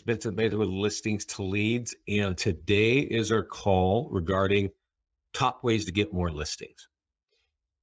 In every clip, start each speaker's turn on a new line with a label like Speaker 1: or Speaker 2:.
Speaker 1: Basically with listings to leads. And today is our call regarding top ways to get more listings.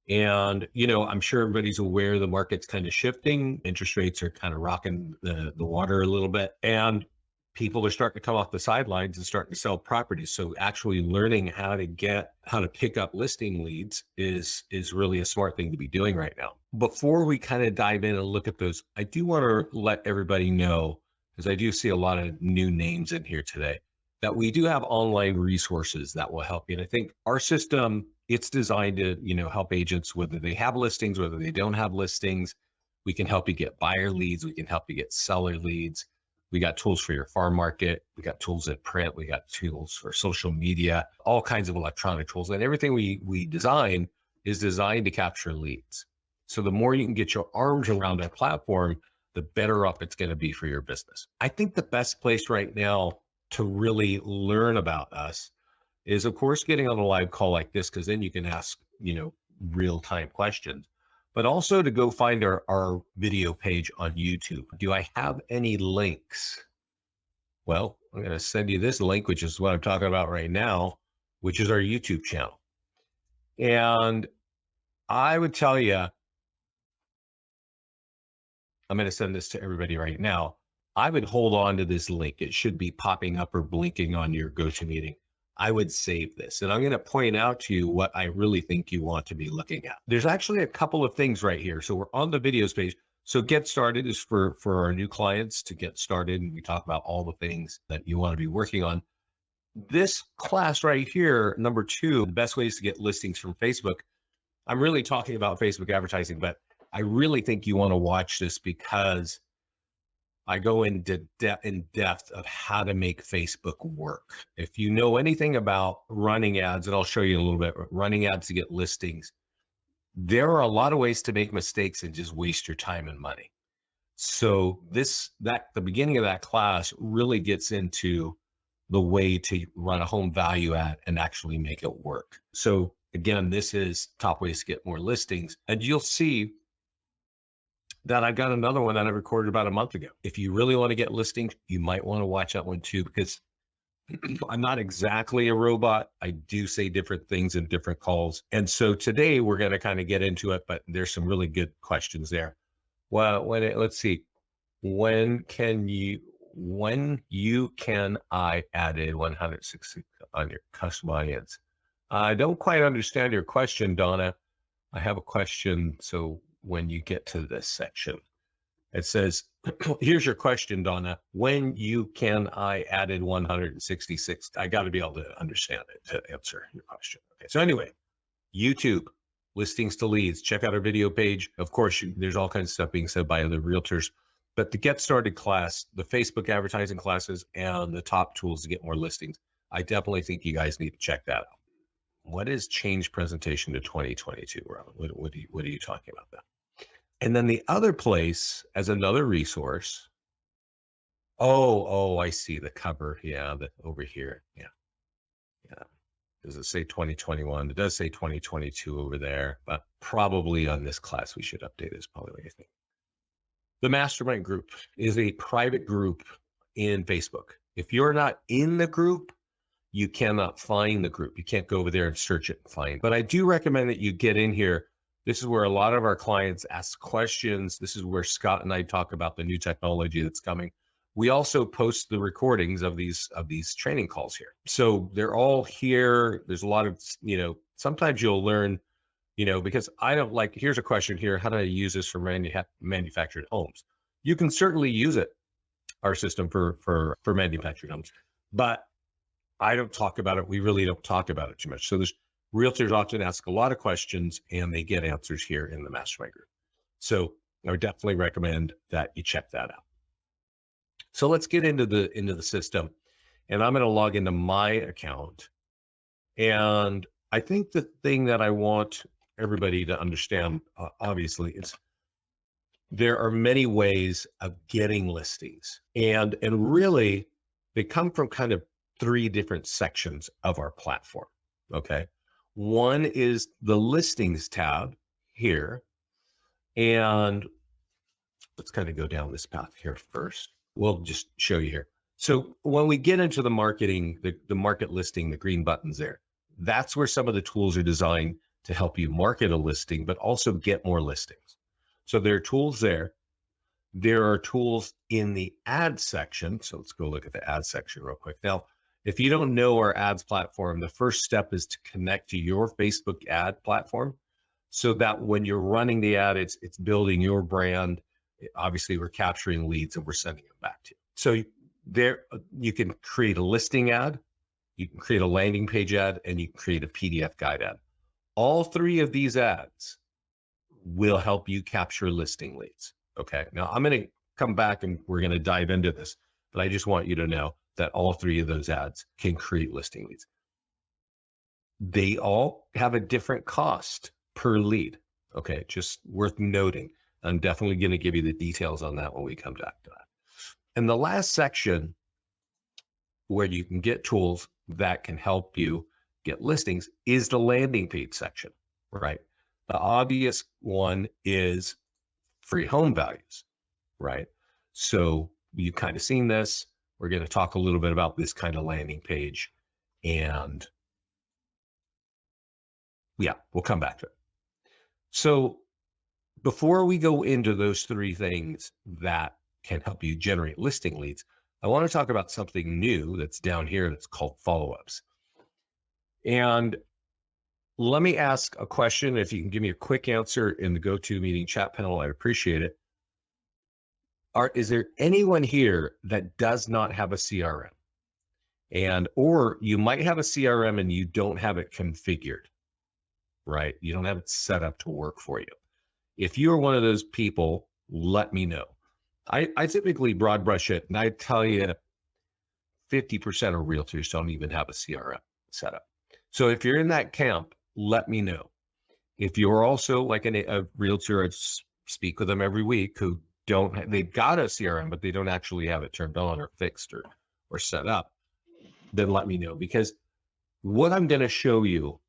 Speaker 1: And, I'm sure everybody's aware the market's kind of shifting. Interest rates are kind of rocking the water a little bit. And people are starting to come off the sidelines and starting to sell properties. So actually learning how to pick up listing leads is really a smart thing to be doing right now. Before we kind of dive in and look at those, I do want to let everybody know, because I do see a lot of new names in here today, that we do have online resources that will help you. And I think our system, it's designed to, help agents, whether they have listings, whether they don't have listings. We can help you get buyer leads. We can help you get seller leads. We got tools for your farm market. We got tools in print. We got tools for social media, all kinds of electronic tools. And everything we design is designed to capture leads. So the more you can get your arms around our platform, the better off it's going to be for your business. I think the best place right now to really learn about us is, of course, getting on a live call like this, because then you can ask, real-time questions, but also to go find our video page on YouTube. Do I have any links? Well, I'm going to send you this link, which is what I'm talking about right now, which is our YouTube channel. And I would tell you, I'm going to send this to everybody right now. I would hold on to this link. It should be popping up or blinking on your GoToMeeting. I would save this. And I'm going to point out to you what I really think you want to be looking at. There's actually a couple of things right here. So we're on the videos page. So get started is for our new clients to get started. And we talk about all the things that you want to be working on. This class right here, number 2, the best ways to get listings from Facebook. I'm really talking about Facebook advertising, but I really think you want to watch this because I go into depth of how to make Facebook work. If you know anything about running ads, and I'll show you a little bit, running ads to get listings, there are a lot of ways to make mistakes and just waste your time and money. So the beginning of that class really gets into the way to run a home value ad and actually make it work. So again, this is top ways to get more listings. And you'll see that I've got another one that I recorded about a month ago. If you really want to get listings, you might want to watch that one too, because I'm not exactly a robot. I do say different things in different calls. And so today we're going to kind of get into it, but there's some really good questions there. Well, let's see. When can I add a 160 on your custom audience? I don't quite understand your question, Donna. I have a question. So when you get to this section, it says, here's your question, Donna. When can I added 166? I got to be able to understand it to answer your question. Okay. So anyway, YouTube, listings to leads, check out our video page. Of course, there's all kinds of stuff being said by other realtors, but the Get Started class, the Facebook advertising classes, and the top tools to get more listings, I definitely think you guys need to check that out. What is change presentation to 2022, Robin? What are you talking about that? And then the other place as another resource. Oh, I see the cover. Yeah, over here. Yeah. Does it say 2021? It does say 2022 over there, but probably on this class we should update this. Probably what you think. The Mastermind Group is a private group in Facebook. If you're not in the group, you cannot find the group. You can't go over there and search it and find. But I do recommend that you get in here. This is where a lot of our clients ask questions. This is where Scott and I talk about the new technology that's coming. We also post the recordings of these training calls here. So they're all here. There's a lot of, sometimes you'll learn, because I don't like, here's a question here. How do I use this for manufactured homes? You can certainly use it, our system for manufactured homes, but I don't talk about it. We really don't talk about it too much. So there's realtors often ask a lot of questions and they get answers here in the Mastermind Group. So I would definitely recommend that you check that out. So let's get into the system, and I'm going to log into my account. And I think the thing that I want everybody to understand, obviously, is there are many ways of getting listings, and really they come from kind of 3 different sections of our platform. Okay. One is the listings tab here. And let's kind of go down this path here first. We'll just show you here. So when we get into the marketing, the market listing, the green buttons there, that's where some of the tools are designed to help you market a listing, but also get more listings. So there are tools there. There are tools in the ad section. So let's go look at the ad section real quick. Now, if you don't know our ads platform, the first step is to connect to your Facebook ad platform so that when you're running the ad, it's building your brand. Obviously, we're capturing leads and we're sending them back to you. So there, you can create a listing ad, you can create a landing page ad, and you can create a PDF guide ad. All three of these ads will help you capture listing leads. Okay. Now I'm going to come back and we're going to dive into this, but I just want you to know that all three of those ads can create listing leads. They all have a different cost per lead. Okay. Just worth noting. I'm definitely going to give you the details on that when we come back to that. And the last section where you can get tools that can help you get listings is the landing page section, right? The obvious one is free home values, right? So you've kind of seen this. We're going to talk a little bit about this kind of landing page, and yeah, we'll come back to it. So before we go into those three things that can help you generate listing leads, I want to talk about something new that's down here that's called follow-ups. And let me ask a question. If you can give me a quick answer in the GoToMeeting chat panel, I'd appreciate it. Is there anyone here that does not have a CRM? Or you might have a CRM and you don't have it configured, right? You don't have it set up to work for you. If you're one of those people, let me know. I typically broad brush it, and I tell you 50% of realtors don't even have a CRM set up. So if you're in that camp, let me know. If you're also like a realtor, I speak with them every week, who they've got a CRM, but they don't actually have it turned on or fixed or set up, then let me know. Because what I'm going to show you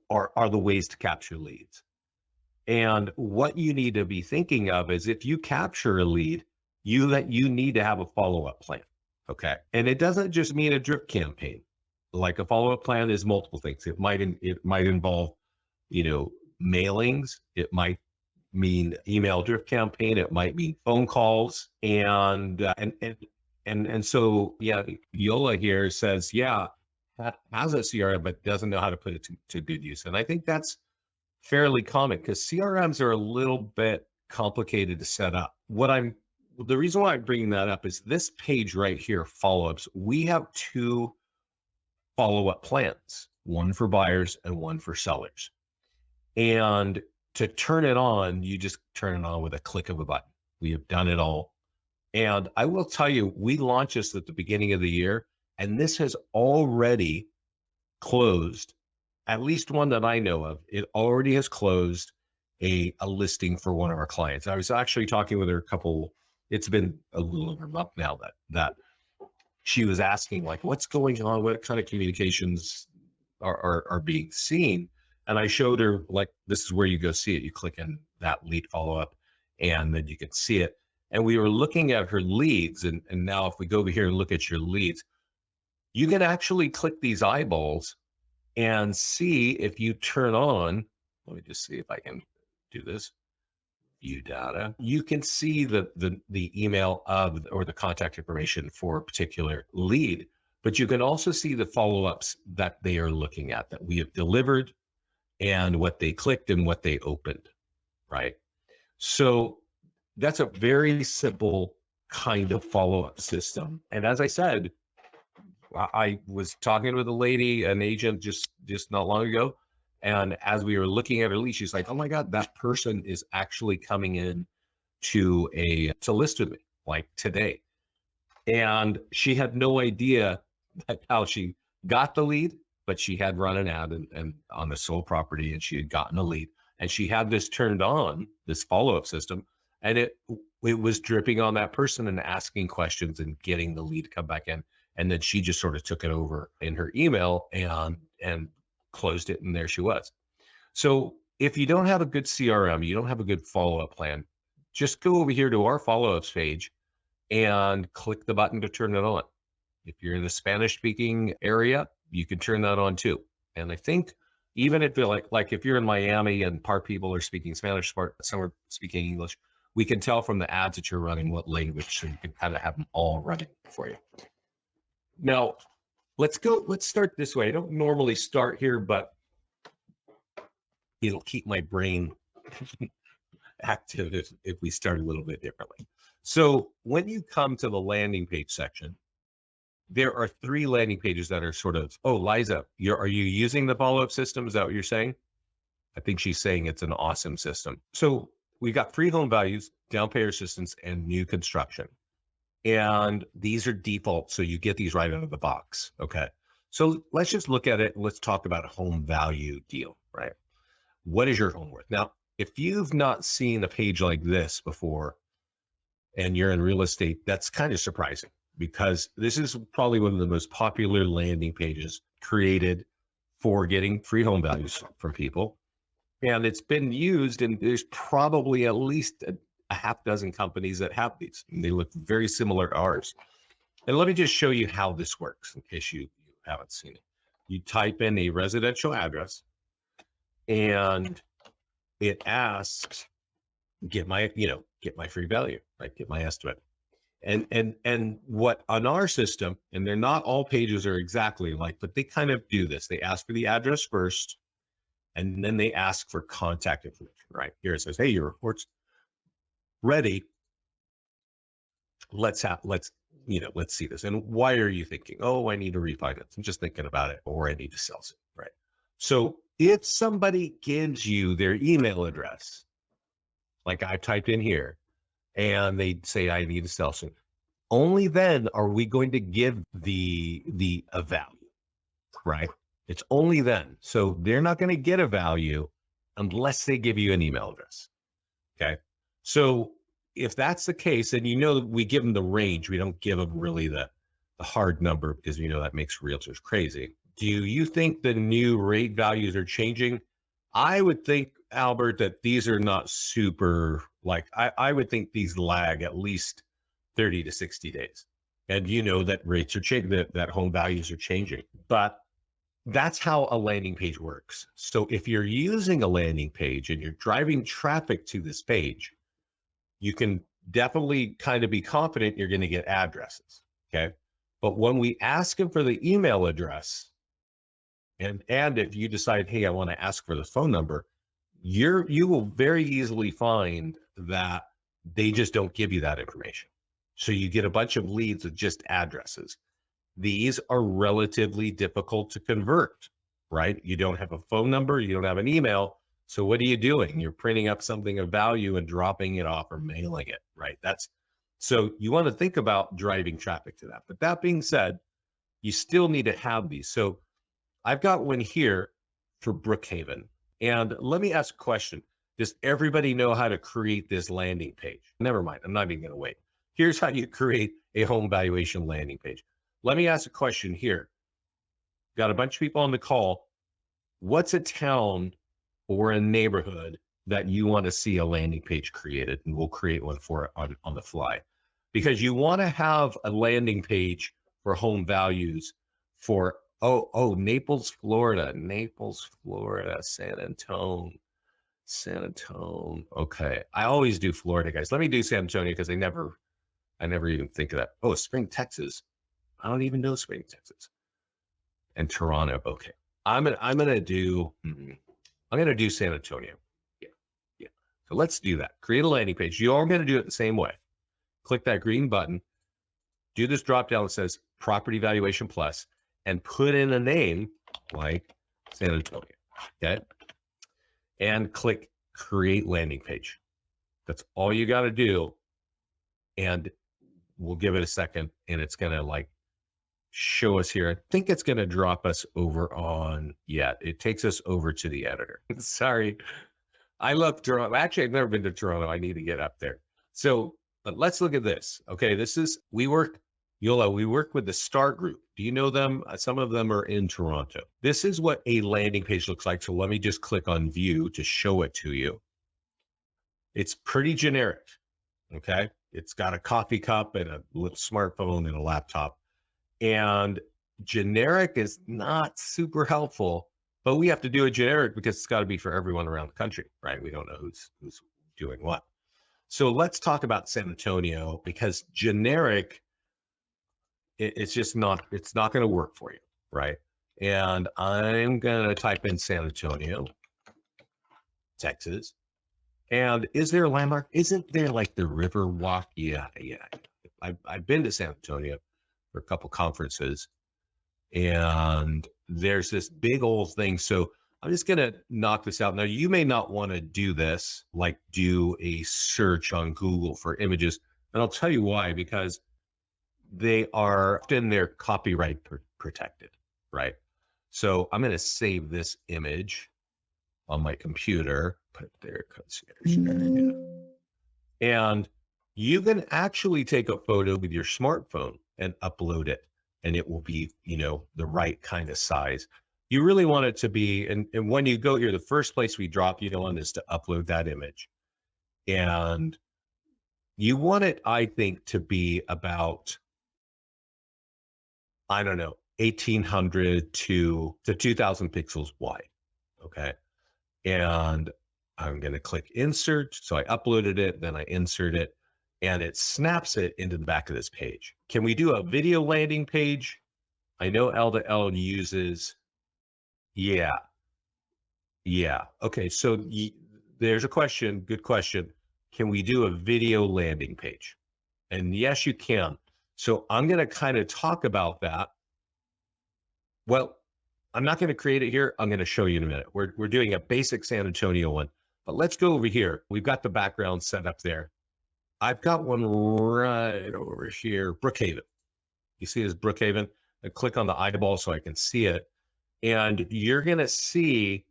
Speaker 1: are the ways to capture leads. And what you need to be thinking of is, if you capture a lead, you need to have a follow-up plan. Okay. And it doesn't just mean a drip campaign. Like, a follow-up plan is multiple things. It might involve, mailings. It might mean email drip campaign. It might mean phone calls. And so, yeah, Yola here says, yeah, has a CRM, but doesn't know how to put it to good use. And I think that's fairly common, because CRMs are a little bit complicated to set up. The reason why I'm bringing that up is this page right here, follow-ups. We have two follow-up plans, one for buyers and one for sellers. And to turn it on, you just turn it on with a click of a button. We have done it all. And I will tell you, we launched this at the beginning of the year, and this has already closed, at least one that I know of. It already has closed a listing for one of our clients. I was actually talking with her it's been a little over a month now that she was asking, like, what's going on? What kind of communications are being seen? And I showed her, like, this is where you go see it. You click in that lead follow-up, and then you can see it. And we were looking at her leads. And now if we go over here and look at your leads, you can actually click these eyeballs and see, if you turn on, let me just see if I can do this, view data, you can see the email or the contact information for a particular lead, but you can also see the follow-ups that they are looking at, that we have delivered, and what they clicked and what they opened, right? So that's a very simple kind of follow-up system. And as I said, I was talking with a lady, an agent, just not long ago. And as we were looking at her lead, she's like, oh my God, that person is actually coming in to list with me, like, today. And she had no idea how she got the lead, but she had run an ad and on the sold property, and she had gotten a lead, and she had this turned on, this follow-up system, and it was dripping on that person and asking questions and getting the lead to come back in. And then she just sort of took it over in her email and closed it, and there she was. So if you don't have a good CRM, you don't have a good follow-up plan, just go over here to our follow-ups page and click the button to turn it on. If you're in the Spanish speaking area, you can turn that on too. And I think even if you're like if you're in Miami and part people are speaking Spanish, some are speaking English, we can tell from the ads that you're running what language, so you can kind of have them all running for you. Now, let's start this way. I don't normally start here, but it'll keep my brain active if we start a little bit differently. So when you come to the landing page section, there are 3 landing pages that are sort of, oh, Liza, are you using the follow-up system? Is that what you're saying? I think she's saying it's an awesome system. So we got free home values, down payment assistance, and new construction. And these are default, so you get these right out of the box. Okay. So let's just look at it. Let's talk about a home value deal, right? What is your home worth? Now, if you've not seen a page like this before and you're in real estate, that's kind of surprising, because this is probably one of the most popular landing pages created for getting free home values from people. And it's been used, and there's probably at least a half dozen companies that have these. And they look very similar to ours. And let me just show you how this works in case you haven't seen it. You type in a residential address and it asks, get my free value, right? Get my estimate. And what on our system, and they're not all pages are exactly like, but they kind of do this. They ask for the address first, and then they ask for contact information, right? Here it says, hey, your report's ready. Let's see this. And why are you thinking, oh, I need to refinance? I'm just thinking about it, or I need to sell it, right? So if somebody gives you their email address, like I typed in here, and they say, I need to sell soon, only then are we going to give a value, right? It's only then. So they're not going to get a value unless they give you an email address. Okay. So if that's the case, then we give them the range. We don't give them really the hard number, because that makes realtors crazy. Do you think the new rate values are changing? I would think, Albert, that these are not super, I would think these lag at least 30 to 60 days. And that rates are changing, that home values are changing. But that's how a landing page works. So if you're using a landing page and you're driving traffic to this page, you can definitely kind of be confident you're going to get addresses. Okay. But when we ask them for the email address, and if you decide, hey, I want to ask for the phone number, you will very easily find that they just don't give you that information. So you get a bunch of leads with just addresses. These are relatively difficult to convert, right? You don't have a phone number, you don't have an email. So what are you doing? You're printing up something of value and dropping it off or mailing it, right? So you want to think about driving traffic to that. But that being said, you still need to have these. So I've got one here for Brookhaven. And let me ask a question. Does everybody know how to create this landing page? Never mind. I'm not even going to wait. Here's how you create a home valuation landing page. Let me ask a question here. Got a bunch of people on the call. What's a town or a neighborhood that you want to see a landing page created? And we'll create one for it on the fly. Because you want to have a landing page for home values for, Naples, Florida, San Antonio. Okay. I always do Florida, guys. Let me do San Antonio, because I never even think of that. Oh, Spring, Texas. I don't even know Spring, Texas. And Toronto. Okay. I'm gonna do San Antonio. Yeah. So let's do that. Create a landing page. You are gonna do it the same way. Click that green button. Do this drop down that says Property Valuation Plus, and put in a name like San Antonio. Okay. And click Create Landing Page. That's all you got to do. And we'll give it a second, and it's going to show us here. I think it's going to drop us over on, it takes us over to the editor. Sorry. I love Toronto. Actually, I've never been to Toronto. I need to get up there. So, but let's look at this. Okay. We work with the Star Group. Do you know them? Some of them are in Toronto. This is what a landing page looks like. So let me just click on view to show it to you. It's pretty generic. Okay. it's got a coffee cup and a little smartphone and a laptop. And generic is not super helpful, but we have to do a generic because it's got to be for everyone around the country, right? We don't know who's doing what. So let's talk about San Antonio, because generic, it's just not, it's not going to work for you, right? And I'm going to type in San Antonio, Texas. And is there a landmark? Isn't there like the River Walk? Yeah. I've been to San Antonio for a couple conferences, and there's this big old thing. So I'm just going to knock this out. Now, you may not want to do this, like do a search on Google for images. And I'll tell you why, because they are often they're copyright protected, right? So I'm going to save this image on my computer, put it there, concierge. And you can actually take a photo with your smartphone and upload it, and it will be, the right kind of size. You really want it to be, and when you go here, the first place we drop you on is to upload that image. And you want it, I think, to be about, I don't know, 1800 to 2000 pixels wide. Okay. And I'm going to click insert. So I uploaded it, then I insert it, and it snaps it into the back of this page. Can we do a video landing page? I know L2L uses, yeah. Okay, so there's a question, good question. Can we do a video landing page? And yes, you can. So I'm going to kind of talk about that. Well, I'm not going to create it here. I'm going to show you in a minute. We're doing a basic San Antonio one, but let's go over here. We've got the background set up there. I've got one right over here, Brookhaven. You see this Brookhaven? I click on the eyeball so I can see it. And you're going to see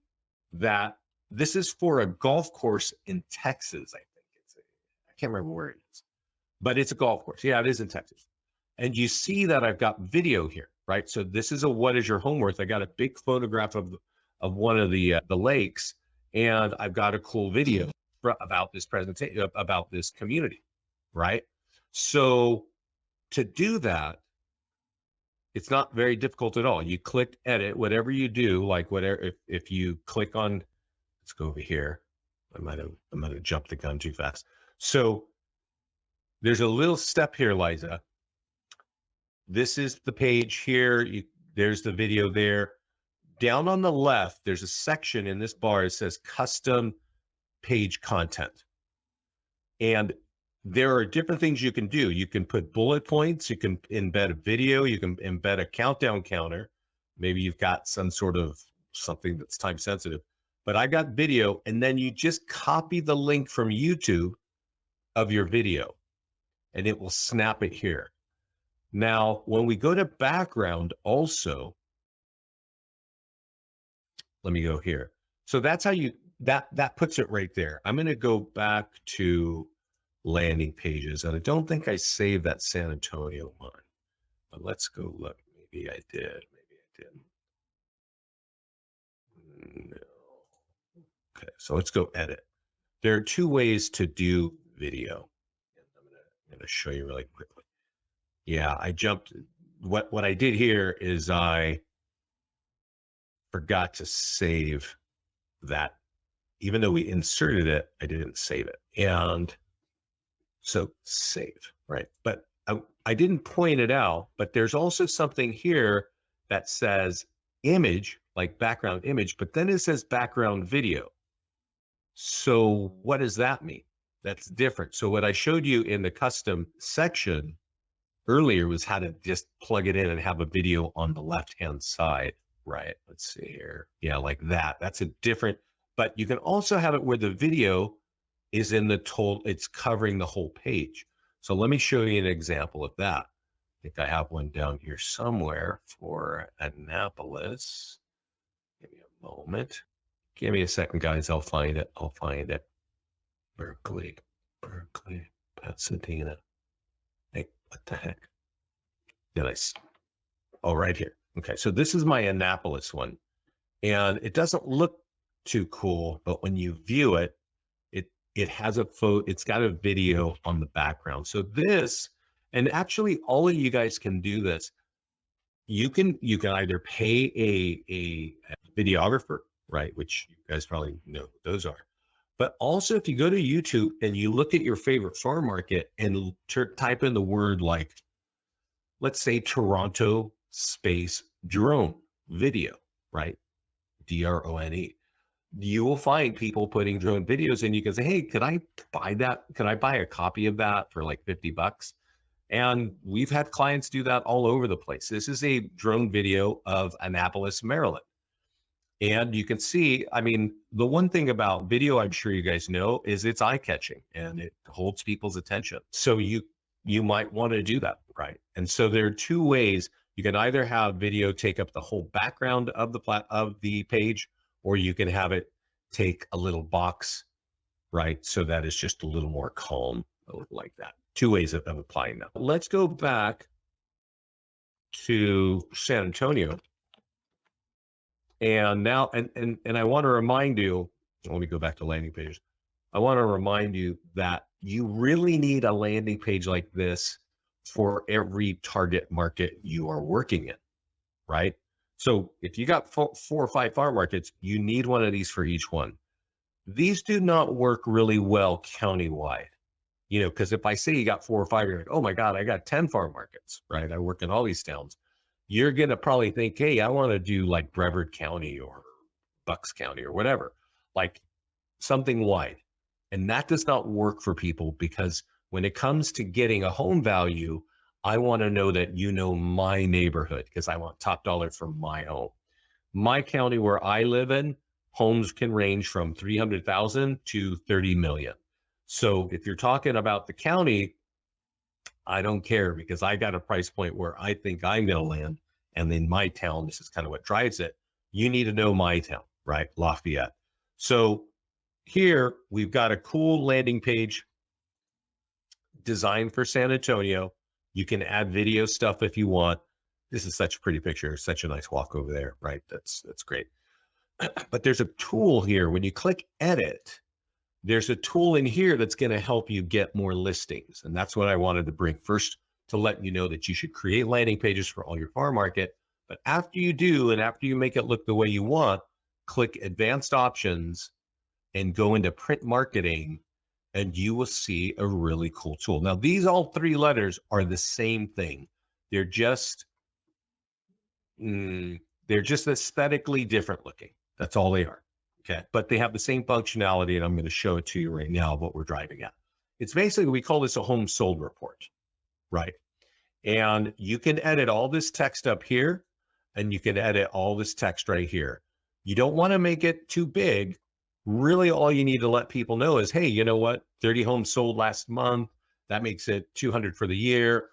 Speaker 1: that this is for a golf course in Texas, I think. I can't remember where it is, but it's a golf course. Yeah, it is in Texas. And you see that I've got video here, right? So this is a what is your home worth? I got a big photograph of one of the lakes, and I've got a cool video about this presentation, about this community, right? So to do that, it's not very difficult at all. You click edit, whatever you do, like whatever, if you click on, let's go over here. I might have jumped the gun too fast. So there's a little step here, Liza. This is the page here. There's the video there. Down on the left, there's a section in this bar that says custom page content. And there are different things you can do. You can put bullet points. You can embed a video. You can embed a countdown counter. Maybe you've got some sort of something that's time sensitive. But I got video, and then you just copy the link from YouTube of your video, and it will snap it here. Now, when we go to background also, let me go here. So that's how you, that puts it right there. I'm going to go back to landing pages, and I don't think I saved that San Antonio one, but let's go look. Maybe I did, maybe I didn't. No. Okay, so let's go edit. There are two ways to do video. I'm gonna show you really quickly. Yeah, I jumped. What I did here is I forgot to save that. Even though we inserted it, I didn't save it. And so save, right? But I didn't point it out, but there's also something here that says image, like background image, but then it says background video. So what does that mean? That's different. So what I showed you in the custom section earlier was how to just plug it in and have a video on the left-hand side, right? Let's see here. Yeah, like that. That's a different, but you can also have it where the video is in the total, it's covering the whole page. So let me show you an example of that. I think I have one down here somewhere for Annapolis. Give me a moment. Give me a second, guys. I'll find it. I'll find it. Berkeley, Pasadena. Hey, what the heck? Did I? Oh, right here. Okay, so this is my Annapolis one. And it doesn't look too cool, but when you view it, it has a photo, it's got a video on the background. So this, and actually all of you guys can do this. You can either pay a videographer, right? Which you guys probably know what those are. But also if you go to YouTube and you look at your favorite farm market and type in the word like, let's say Toronto space drone video, right? DRONE. You will find people putting drone videos and you can say, hey, could I buy that? Could I buy a copy of that for like $50? And we've had clients do that all over the place. This is a drone video of Annapolis, Maryland. And you can see, I mean, the one thing about video, I'm sure you guys know, is it's eye-catching and it holds people's attention. So you might want to do that, right? And so there are two ways. You can either have video take up the whole background of the page, or you can have it take a little box, right? So that it's just a little more calm, like that. Two ways of applying that. Let's go back to San Antonio. And now, and I want to remind you, let me go back to landing pages. I want to remind you that you really need a landing page like this for every target market you are working in, right? So if you got four or five farm markets, you need one of these for each one. These do not work really well countywide, because if I say you got 4 or 5, you're like, oh my God, I got 10 farm markets, right? I work in all these towns. You're going to probably think, hey, I want to do like Brevard County or Bucks County or whatever, like something wide. And that does not work for people, because when it comes to getting a home value, I want to know that you know my neighborhood, because I want top dollar for my home. My county where I live in, homes can range from 300,000 to 30 million. So if you're talking about the county, I don't care, because I got a price point where I think I'm going to land. And in my town, this is kind of what drives it. You need to know my town, right? Lafayette. So here we've got a cool landing page designed for San Antonio. You can add video stuff if you want. This is such a pretty picture, such a nice walk over there, right? That's great. But there's a tool here. When you click edit, there's a tool in here that's going to help you get more listings. And that's what I wanted to bring first, to let you know that you should create landing pages for all your farm market. But after you do, and after you make it look the way you want, click advanced options and go into print marketing, and you will see a really cool tool. Now, these all 3 letters are the same thing. They're just aesthetically different looking. That's all they are. Okay. But they have the same functionality, and I'm going to show it to you right now of what we're driving at. It's basically, we call this a home sold report, right? And you can edit all this text up here, and you can edit all this text right here. You don't want to make it too big. Really, all you need to let people know is, hey, you know what? 30 homes sold last month. That makes it 200 for the year.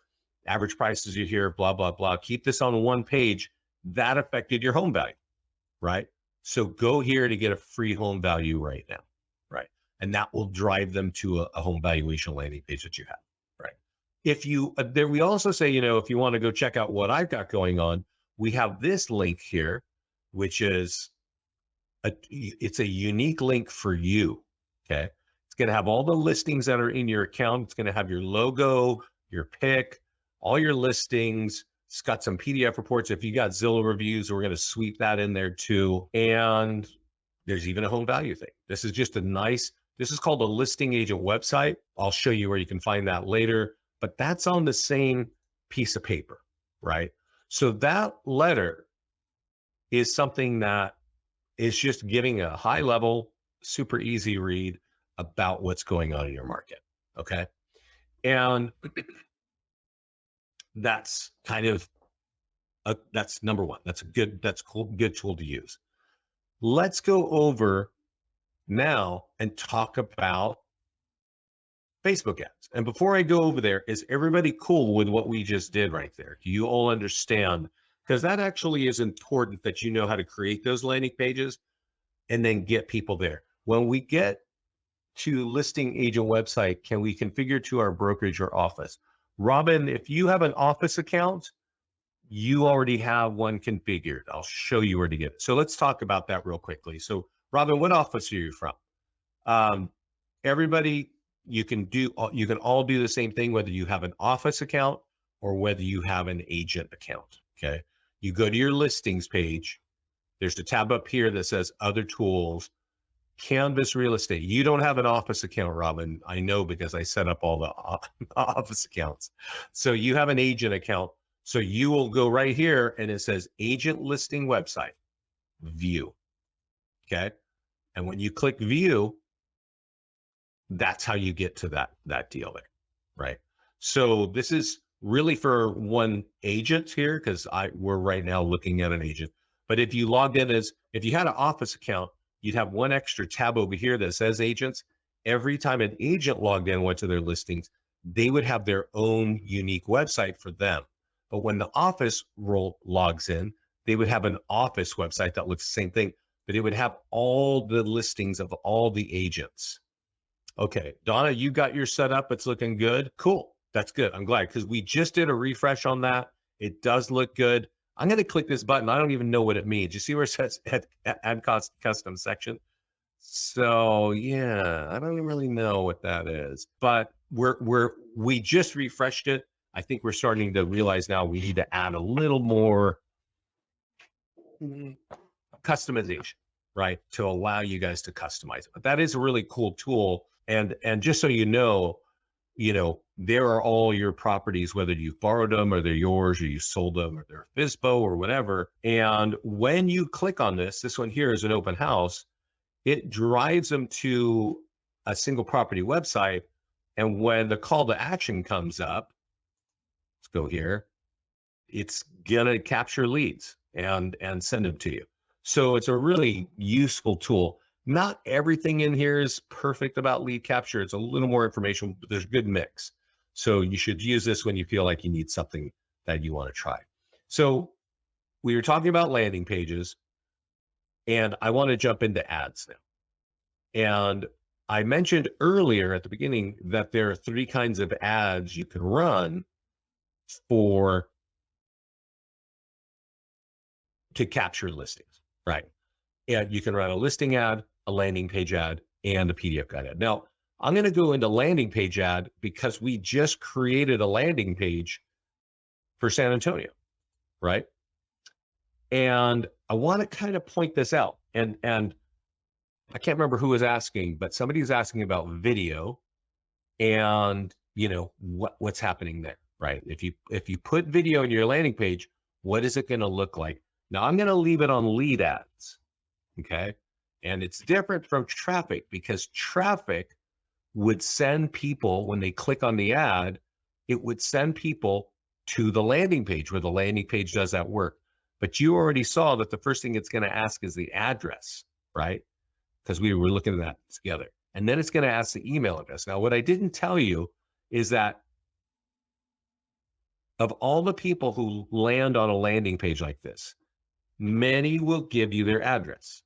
Speaker 1: Average prices are here, blah, blah, blah. Keep this on one page. That affected your home value, right? So go here to get a free home value right now, right? And that will drive them to a home valuation landing page that you have, right? If you, there, we also say, if you want to go check out what I've got going on, we have this link here, which is, it's a unique link for you, okay? It's going to have all the listings that are in your account. It's going to have your logo, your pick, all your listings. It's got some PDF reports. If you got Zillow reviews, we're going to sweep that in there too. And there's even a home value thing. This is just this is called a listing agent website. I'll show you where you can find that later, but that's on the same piece of paper, right? So that letter is something that is just giving a high level, super easy read about what's going on in your market. Okay. And that's kind of, that's number one. That's cool, good tool to use. Let's go over now and talk about Facebook ads. And before I go over there, is everybody cool with what we just did right there? Do you all understand? Because that actually is important, that you know how to create those landing pages and then get people there. When we get to listing agent website, can we configure to our brokerage or office? Robin, if you have an office account, you already have one configured. I'll show you where to get it. So let's talk about that real quickly. So Robin, what office are you from? everybody, you can all do the same thing, whether you have an office account or whether you have an agent account. Okay. You go to your listings page. There's the tab up here that says other tools, Canvas real estate. You don't have an office account, Robin. I know because I set up all the office accounts. So you have an agent account. So you will go right here and it says agent listing website, view. Okay. And when you click view, that's how you get to that deal there, right? So this is really for one agent here because we're right now looking at an agent. But if you logged in if you had an office account, you'd have one extra tab over here that says agents. Every time an agent logged in, went to their listings, they would have their own unique website for them. But when the office logs in, they would have an office website that looks the same thing, but it would have all the listings of all the agents. Okay, Donna, you got your set up. It's looking good. Cool. That's good. I'm glad because we just did a refresh on that. It does look good. I'm going to click this button. I don't even know what it means. You see where it says add custom section? So yeah, I don't really know what that is, but we just refreshed it. I think we're starting to realize now we need to add a little more customization, right? To allow you guys to customize it. But that is a really cool tool. And just so you know, there are all your properties, whether you've borrowed them or they're yours or you sold them or they're FSBO or whatever. And when you click on this one here is an open house, it drives them to a single property website. And when the call to action comes up, let's go here, it's gonna capture leads and send them to you. So it's a really useful tool. Not everything in here is perfect about lead capture. It's a little more information, but there's a good mix. So you should use this when you feel like you need something that you want to try. So we were talking about landing pages, and I want to jump into ads now. And I mentioned earlier at the beginning that there are 3 kinds of ads you can run to capture listings, right? And you can run a listing ad, a landing page ad, and a PDF guide ad. Now, I'm going to go into landing page ad because we just created a landing page for San Antonio, right? And I want to kind of point this out. And I can't remember who was asking, but somebody's asking about video and what's happening there, right? If you put video in your landing page, what is it going to look like? Now I'm going to leave it on lead ads. Okay. And it's different from traffic because traffic would send people, when they click on the ad, it would send people to the landing page where the landing page does that work. But you already saw that the first thing it's going to ask is the address, right? Because we were looking at that together. And then it's going to ask the email address. Now, what I didn't tell you is that of all the people who land on a landing page like this, many will give you their address.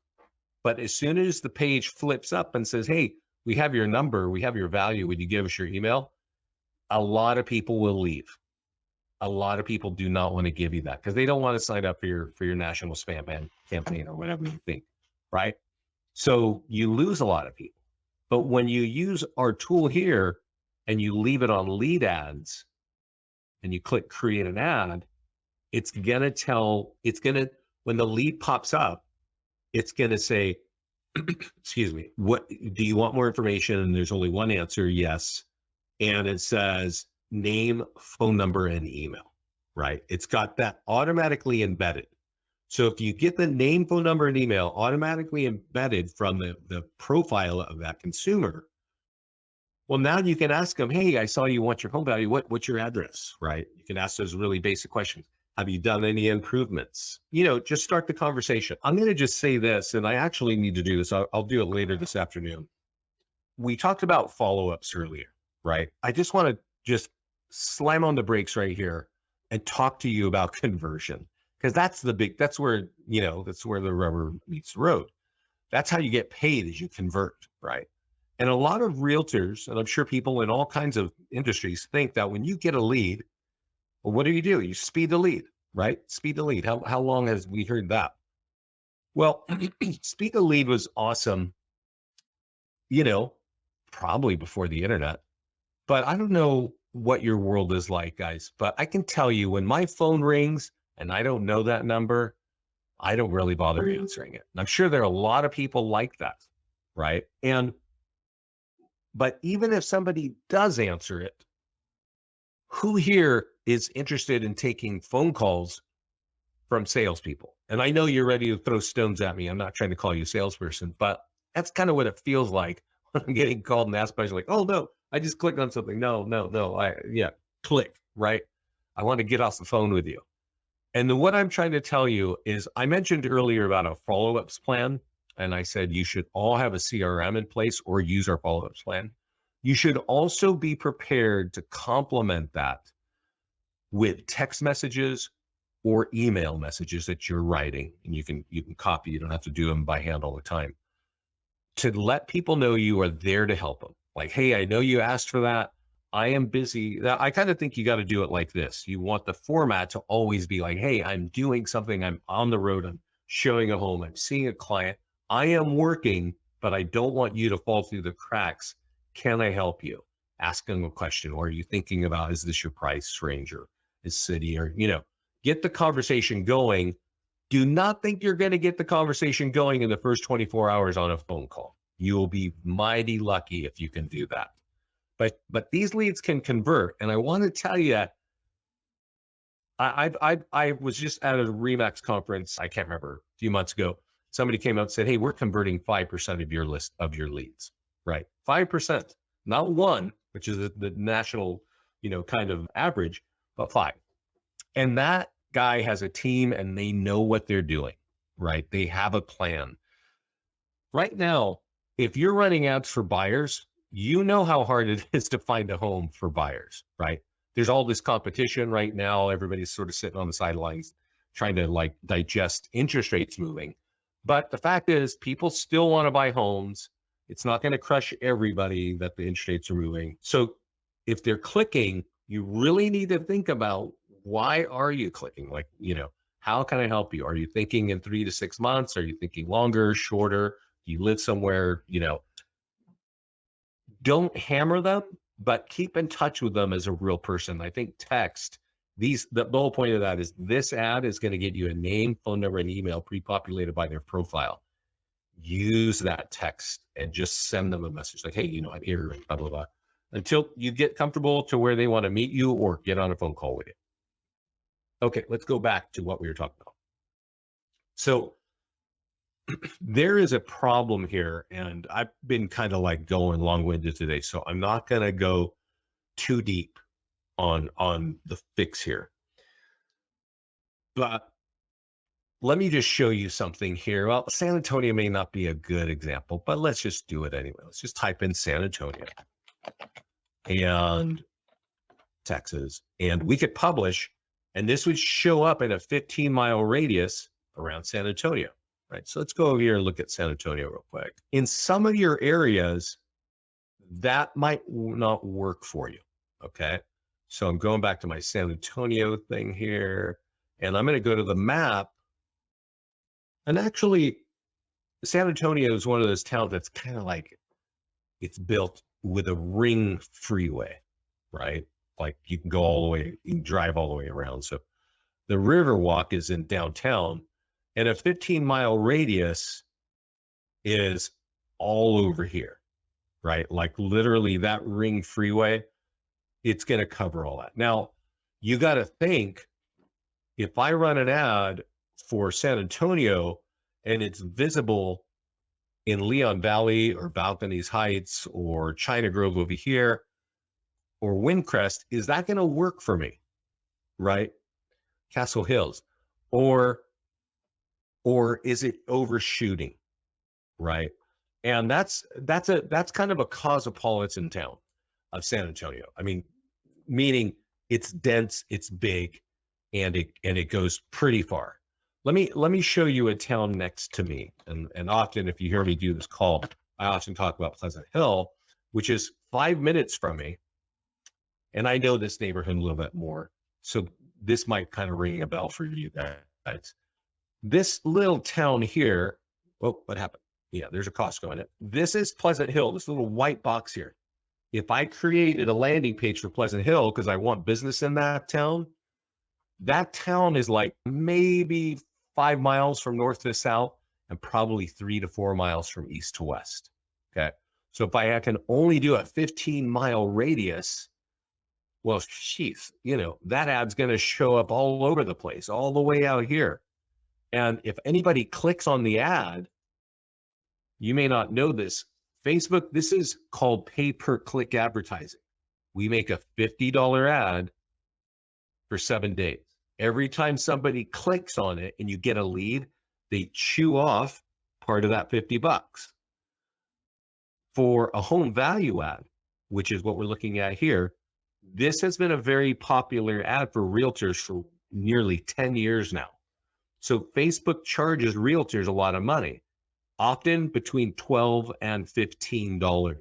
Speaker 1: But as soon as the page flips up and says, hey, we have your number, we have your value, would you give us your email? A lot of people will leave. A lot of people do not want to give you that because they don't want to sign up for your national spam ban campaign or whatever you think, right? So you lose a lot of people. But when you use our tool here and you leave it on lead ads and you click create an ad, when the lead pops up, it's going to say, excuse me, what do you want more information? And there's only one answer, yes. And it says name, phone number, and email, right? It's got that automatically embedded. So if you get the name, phone number, and email automatically embedded from the profile of that consumer, well, now you can ask them, hey, I saw you want your home value. What's your address, right? You can ask those really basic questions. Have you done any improvements? Just start the conversation. I'm going to just say this, and I actually need to do this. I'll do it later this afternoon. We talked about follow-ups earlier, right? I just want to just slam on the brakes right here and talk to you about conversion, because that's where the rubber meets the road. That's how you get paid, is you convert, right? And a lot of realtors, and I'm sure people in all kinds of industries, think that when you get a lead, well, what do? You speed the lead, right? Speed the lead. How long has we heard that? Well, speed the lead was awesome, probably before the internet. But I don't know what your world is like, guys. But I can tell you when my phone rings and I don't know that number, I don't really bother answering it. And I'm sure there are a lot of people like that, right? But even if somebody does answer it, who here is interested in taking phone calls from salespeople? And I know you're ready to throw stones at me. I'm not trying to call you a salesperson, but that's kind of what it feels like when I'm getting called and asked questions like, oh no, I just clicked on something. No. Click, right? I want to get off the phone with you. And then what I'm trying to tell you is I mentioned earlier about a follow-ups plan. And I said you should all have a CRM in place or use our follow-ups plan. You should also be prepared to complement that with text messages or email messages that you're writing. And you can copy, you don't have to do them by hand all the time, to let people know you are there to help them. Like, hey, I know you asked for that. I am busy. I kind of think you got to do it like this. You want the format to always be like, hey, I'm doing something. I'm on the road. I'm showing a home. I'm seeing a client. I am working, but I don't want you to fall through the cracks. Can I help you? Ask them a question. Or are you thinking about, is this your price range or is city or, get the conversation going. Do not think you're going to get the conversation going in the first 24 hours on a phone call. You will be mighty lucky if you can do that. But these leads can convert. And I want to tell you that I was just at a Remax conference, I can't remember, a few months ago. Somebody came out and said, hey, we're converting 5% of your list of your leads, right? 5%, not one, which is the national, kind of average, but 5. And that guy has a team and they know what they're doing, right? They have a plan. Right now, if you're running ads for buyers, you know how hard it is to find a home for buyers, right? There's all this competition right now. Everybody's sort of sitting on the sidelines trying to digest interest rates moving. But the fact is, people still want to buy homes. It's not going to crush everybody that the interest rates are moving. So if they're clicking, you really need to think about, why are you clicking? How can I help you? Are you thinking in 3 to 6 months? Are you thinking longer, shorter? Do you live somewhere? Don't hammer them, but keep in touch with them as a real person. I think text, the whole point of that is this ad is going to get you a name, phone number, and email pre-populated by their profile. Use that text and just send them a message like, hey, I'm here, blah, blah, blah, until you get comfortable to where they want to meet you or get on a phone call with you. Okay, let's go back to what we were talking about. So there is a problem here, and I've been kind of going long-winded today, so I'm not going to go too deep on the fix here. But let me just show you something here. Well, San Antonio may not be a good example, but let's just do it anyway. Let's just type in San Antonio and Texas, and we could publish, and this would show up in a 15-mile radius around San Antonio. Right. So let's go over here and look at San Antonio real quick. In some of your areas, that might not work for you. Okay. So I'm going back to my San Antonio thing here, and I'm going to go to the map. And actually, San Antonio is one of those towns that's kind of it's built with a ring freeway, right? Like you can go all the way, you can drive all the way around. So the Riverwalk is in downtown. And a 15-mile radius is all over here, right? Like literally that ring freeway, it's going to cover all that. Now, you got to think, if I run an ad for San Antonio and it's visible in Leon Valley or Balconies Heights or China Grove over here or Windcrest, is that going to work for me, right? Castle Hills, or is it overshooting, right? And that's kind of a cosmopolitan town of San Antonio. I mean, meaning it's dense, it's big, and it goes pretty far. Let me show you a town next to me. And often, if you hear me do this call, I often talk about Pleasant Hill, which is 5 minutes from me. And I know this neighborhood a little bit more. So this might kind of ring a bell for you guys. This little town here, oh, what happened? Yeah, there's a Costco in it. This is Pleasant Hill, this little white box here. If I created a landing page for Pleasant Hill because I want business in that town is like maybe 5 miles from north to south and probably 3 to 4 miles from east to west. Okay. So if I can only do a 15-mile radius, well, sheath, that ad's going to show up all over the place, all the way out here. And if anybody clicks on the ad, you may not know this. Facebook, this is called pay-per-click advertising. We make a $50 ad for 7 days. Every time somebody clicks on it and you get a lead, they chew off part of that $50. For a home value ad, which is what we're looking at here, this has been a very popular ad for realtors for nearly 10 years now. So Facebook charges realtors a lot of money, often between $12 and $15.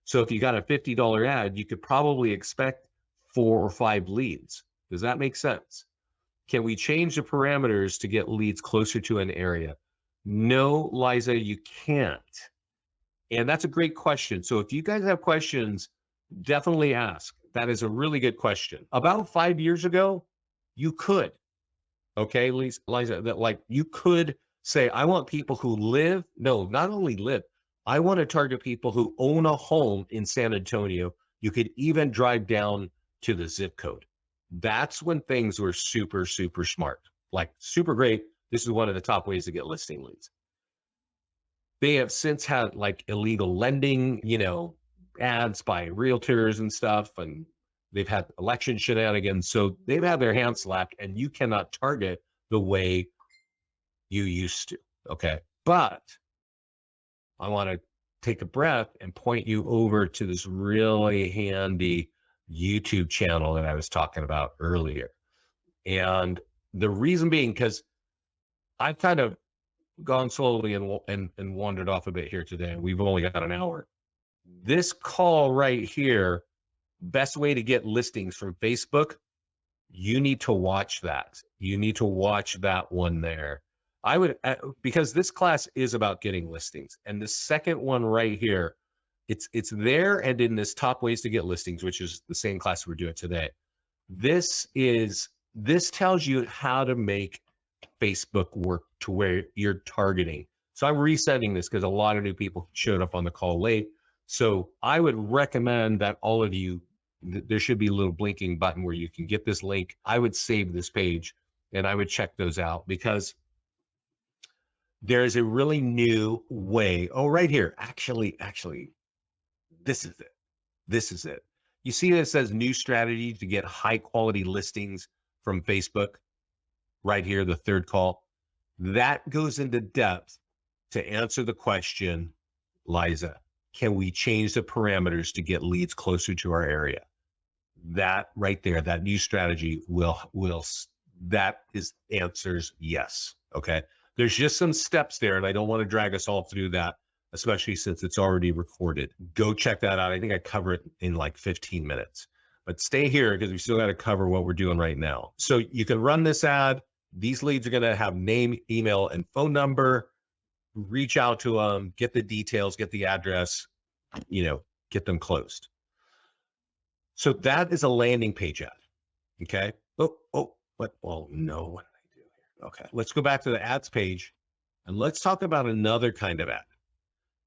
Speaker 1: So if you got a $50 ad, you could probably expect 4 or 5 leads. Does that make sense? Can we change the parameters to get leads closer to an area? No, Liza, you can't. And that's a great question. So if you guys have questions, definitely ask. That is a really good question. About 5 years ago, you could. Okay, Liza, that like you could say, I want people who live, no, not only live, I want to target people who own a home in San Antonio. You could even drive down to the zip code. That's when things were super, super smart, like super great. This is one of the top ways to get listing leads. They have since had like illegal lending, ads by realtors and stuff, and they've had election shenanigans. So they've had their hands slapped, and you cannot target the way you used to. Okay. But I want to take a breath and point you over to this really handy YouTube channel that I was talking about earlier. And the reason being, because I've kind of gone slowly and wandered off a bit here today. We've only got an hour. This call right here, best way to get listings from Facebook, you need to watch that. You need to watch that one there. I would, because this class is about getting listings. And the second one right here, it's there and in this top ways to get listings, which is the same class we're doing today. This tells you how to make Facebook work to where you're targeting. So I'm resending this because a lot of new people showed up on the call late. So I would recommend that all of you, there should be a little blinking button where you can get this link. I would save this page and I would check those out because there's a really new way. Oh, right here. Actually, this is it. This is it. You see that it says new strategy to get high quality listings from Facebook right here, the third call. That goes into depth to answer the question, Liza, can we change the parameters to get leads closer to our area? That right there, that new strategy that is answers yes. Okay. There's just some steps there, and I don't want to drag us all through that, especially since it's already recorded. Go check that out. I think I cover it in like 15 minutes, but stay here because we still got to cover what we're doing right now. So you can run this ad. These leads are going to have name, email, and phone number. Reach out to them, get the details, get the address, get them closed. So that is a landing page ad. Okay. What? Well, no, what did I do here? Okay. Let's go back to the ads page and let's talk about another kind of ad.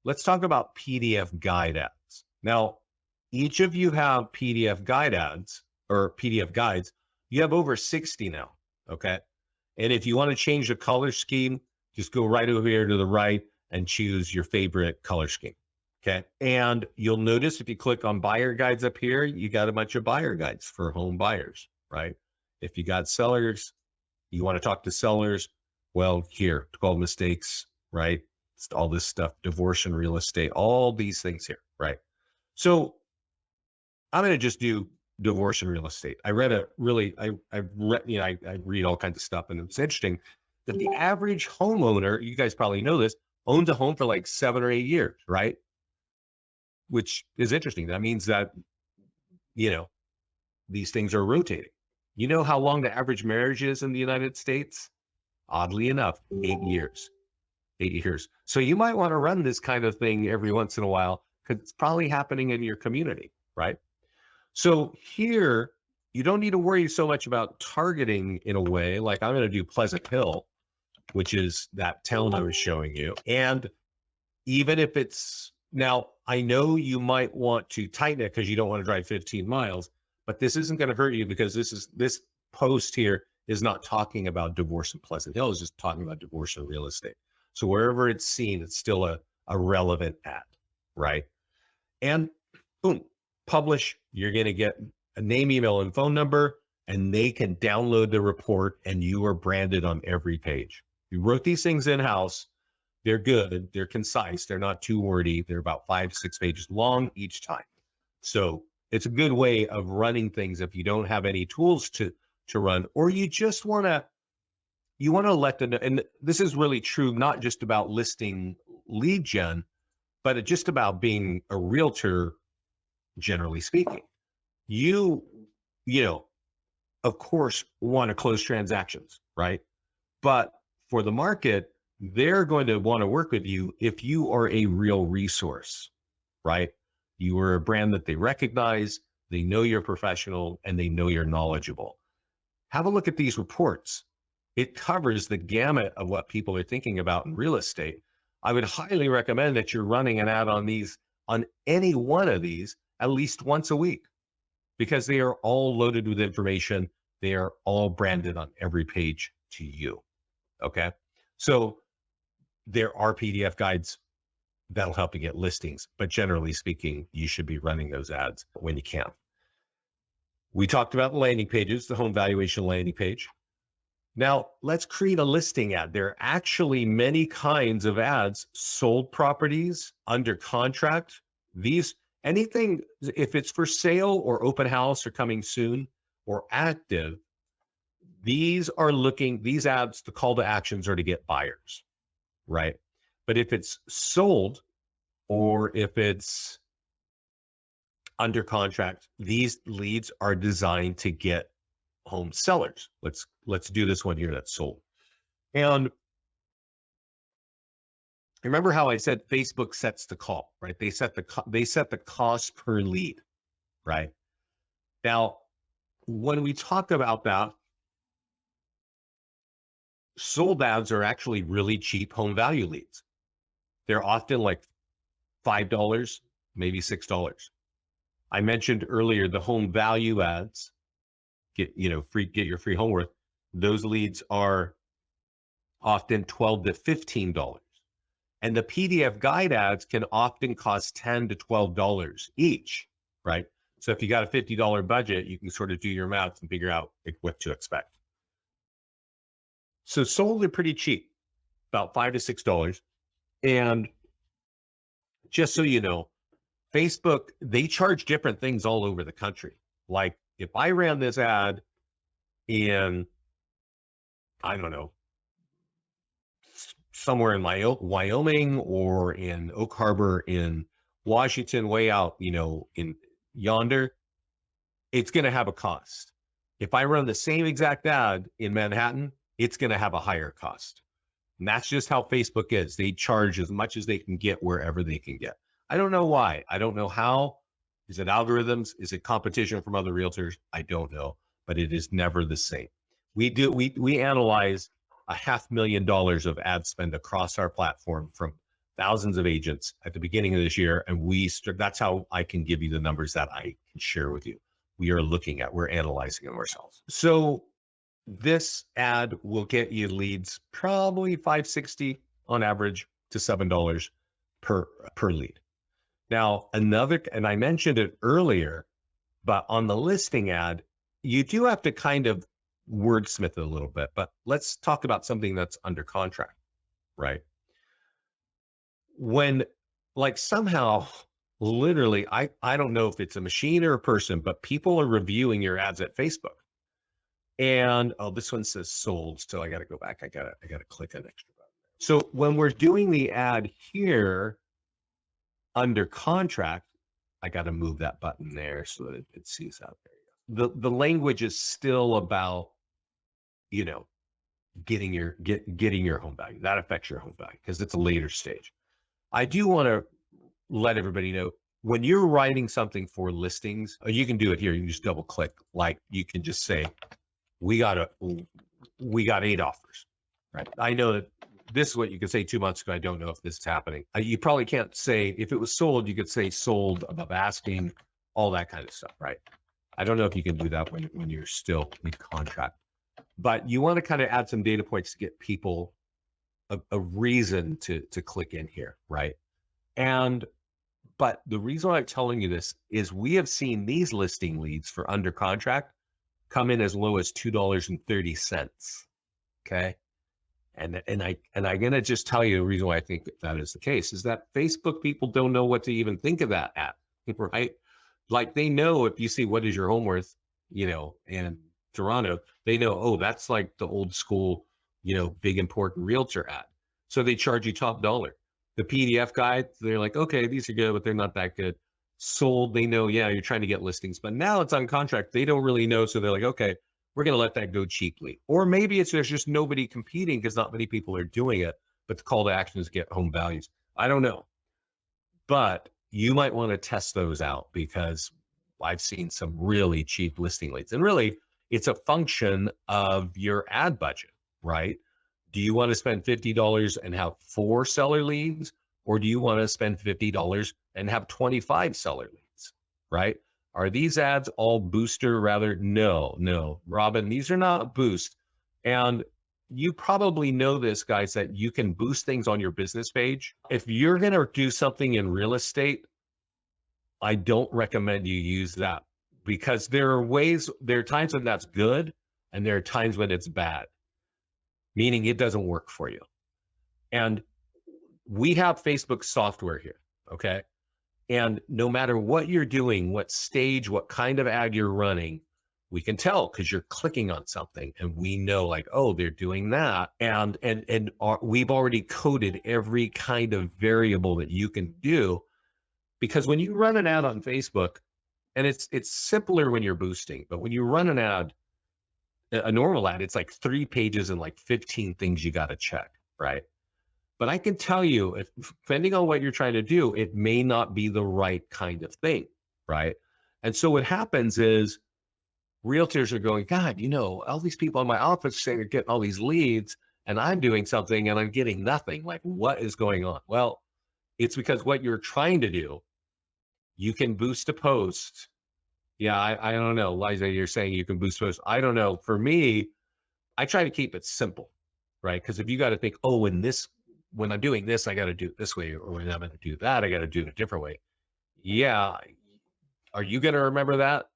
Speaker 1: Let's talk about PDF guide ads. Now, each of you have PDF guide ads or PDF guides. You have over 60 now. Okay. And if you want to change the color scheme, just go right over here to the right and choose your favorite color scheme. Okay. And you'll notice if you click on buyer guides up here, you got a bunch of buyer guides for home buyers, right? If you got sellers, you want to talk to sellers, well, here, 12 mistakes, right? It's all this stuff, divorce and real estate, all these things here, right? So I'm going to just do divorce and real estate. I read I read all kinds of stuff, and it's interesting that the average homeowner, you guys probably know this, owns a home for like 7 or 8 years, right? Which is interesting. That means that, these things are rotating. You know how long the average marriage is in the United States? Oddly enough, 8 years. 8 years. So you might want to run this kind of thing every once in a while because it's probably happening in your community, right? So here, you don't need to worry so much about targeting in a way. Like I'm going to do Pleasant Hill, which is that town I was showing you. And even if it's now, I know you might want to tighten it because you don't want to drive 15 miles, but this isn't going to hurt you because this post here is not talking about divorce in Pleasant Hill. It's just talking about divorce in real estate. So wherever it's seen, it's still a relevant ad, right? And boom, publish. You're going to get a name, email, and phone number, and they can download the report, and you are branded on every page. You wrote these things in-house. They're good. They're concise. They're not too wordy. They're about 5 to 6 pages long each time. So it's a good way of running things if you don't have any tools to run, or you just want to let them know. And this is really true, not just about listing lead gen, but it's just about being a realtor, generally speaking. You know, of course, want to close transactions, right? But for the market, they're going to want to work with you if you are a real resource, right? You are a brand that they recognize, they know you're professional, and they know you're knowledgeable. Have a look at these reports. It covers the gamut of what people are thinking about in real estate. I would highly recommend that you're running an ad on any one of these at least once a week, because they are all loaded with information. They are all branded on every page to you. Okay. So there are PDF guides that'll help you get listings, but generally speaking, you should be running those ads when you can. We talked about the landing pages, the home valuation landing page. Now let's create a listing ad. There are actually many kinds of ads: sold properties, under contract. Anything, if it's for sale or open house or coming soon or active, these ads, the call to actions are to get buyers, right? But if it's sold or if it's under contract, these leads are designed to get home sellers. Let's do this one here that's sold. And remember how I said Facebook sets the call, right? They set the cost per lead, right? Now, when we talk about that, sold ads are actually really cheap home value leads. They're often like $5, maybe $6. I mentioned earlier the home value ads, get your free homework. Those leads are often $12 to $15. And the PDF guide ads can often cost $10 to $12 each, right? So if you got a $50 budget, you can sort of do your math and figure out what to expect. So sold are pretty cheap, about $5 to $6. And just so you know, Facebook, they charge different things all over the country. Like if I ran this ad in, I don't know, somewhere in Wyoming or in Oak Harbor in Washington, way out, in yonder, it's going to have a cost. If I run the same exact ad in Manhattan, it's going to have a higher cost. And that's just how Facebook is. They charge as much as they can get wherever they can get. I don't know why. I don't know how. Is it algorithms? Is it competition from other realtors? I don't know, but it is never the same. We analyze $500,000 of ad spend across our platform from thousands of agents at the beginning of this year. And that's how I can give you the numbers that I can share with you. We're analyzing them ourselves. So this ad will get you leads probably $5.60 on average to $7 per lead. Now, and I mentioned it earlier, but on the listing ad, you do have to kind of wordsmith it a little bit, but let's talk about something that's under contract, right? When somehow, literally, I don't know if it's a machine or a person, but people are reviewing your ads at Facebook. And this one says sold, so I got to go back. I got to click an extra button. So when we're doing the ad here under contract, I got to move that button there so that it sees out there. The language is still about, getting your home value. That affects your home value because it's a later stage. I do want to let everybody know when you're writing something for listings, you can do it here. You can just double click. Like you can just say, we got 8 offers, right? I know that this is what you could say 2 months ago. I don't know if this is happening. You probably can't say, if it was sold, you could say sold above asking, all that kind of stuff, right? I don't know if you can do that when you're still in contract, but you want to kind of add some data points to get people a reason to click in here, right? But the reason why I'm telling you this is we have seen these listing leads for under contract come in as low as $2.30. Okay. And I'm gonna just tell you the reason why I think that is the case is that Facebook people don't know what to even think of that at, right? Like they know if you see what is your home worth, in Toronto, they know, oh, that's like the old school, big important realtor ad. So they charge you top dollar. The PDF guide, they're like, okay, these are good, but they're not that good. Sold, they know, yeah, you're trying to get listings, but now it's on contract. They don't really know. So they're like, okay, we're going to let that go cheaply. Or maybe there's just nobody competing because not many people are doing it, but the call to action is get home values. I don't know. But you might want to test those out because I've seen some really cheap listing leads. And really, it's a function of your ad budget, right? Do you want to spend $50 and have 4 seller leads? Or do you want to spend $50 and have 25 seller leads, right? Are these ads all booster rather? No, Robin, these are not boost. And you probably know this, guys, that you can boost things on your business page. If you're going to do something in real estate, I don't recommend you use that because there are times when that's good and there are times when it's bad, meaning it doesn't work for you. And we have Facebook software here, okay? And no matter what you're doing, what stage, what kind of ad you're running, we can tell because you're clicking on something and we know like, oh, they're doing that. And we've already coded every kind of variable that you can do because when you run an ad on Facebook, and it's simpler when you're boosting, but when you run an ad, a normal ad, it's like 3 pages and like 15 things you got to check, right? But I can tell you, depending on what you're trying to do, it may not be the right kind of thing, right? And so what happens is realtors are going, God, all these people in my office saying they're getting all these leads and I'm doing something and I'm getting nothing. Like, what is going on? Well, it's because what you're trying to do, you can boost a post. Yeah, I don't know. Liza, you're saying you can boost posts. I don't know. For me, I try to keep it simple, right? Because if you got to think, oh, when I'm doing this, I got to do it this way, or when I'm going to do that, I got to do it a different way. Yeah. Are you going to remember that?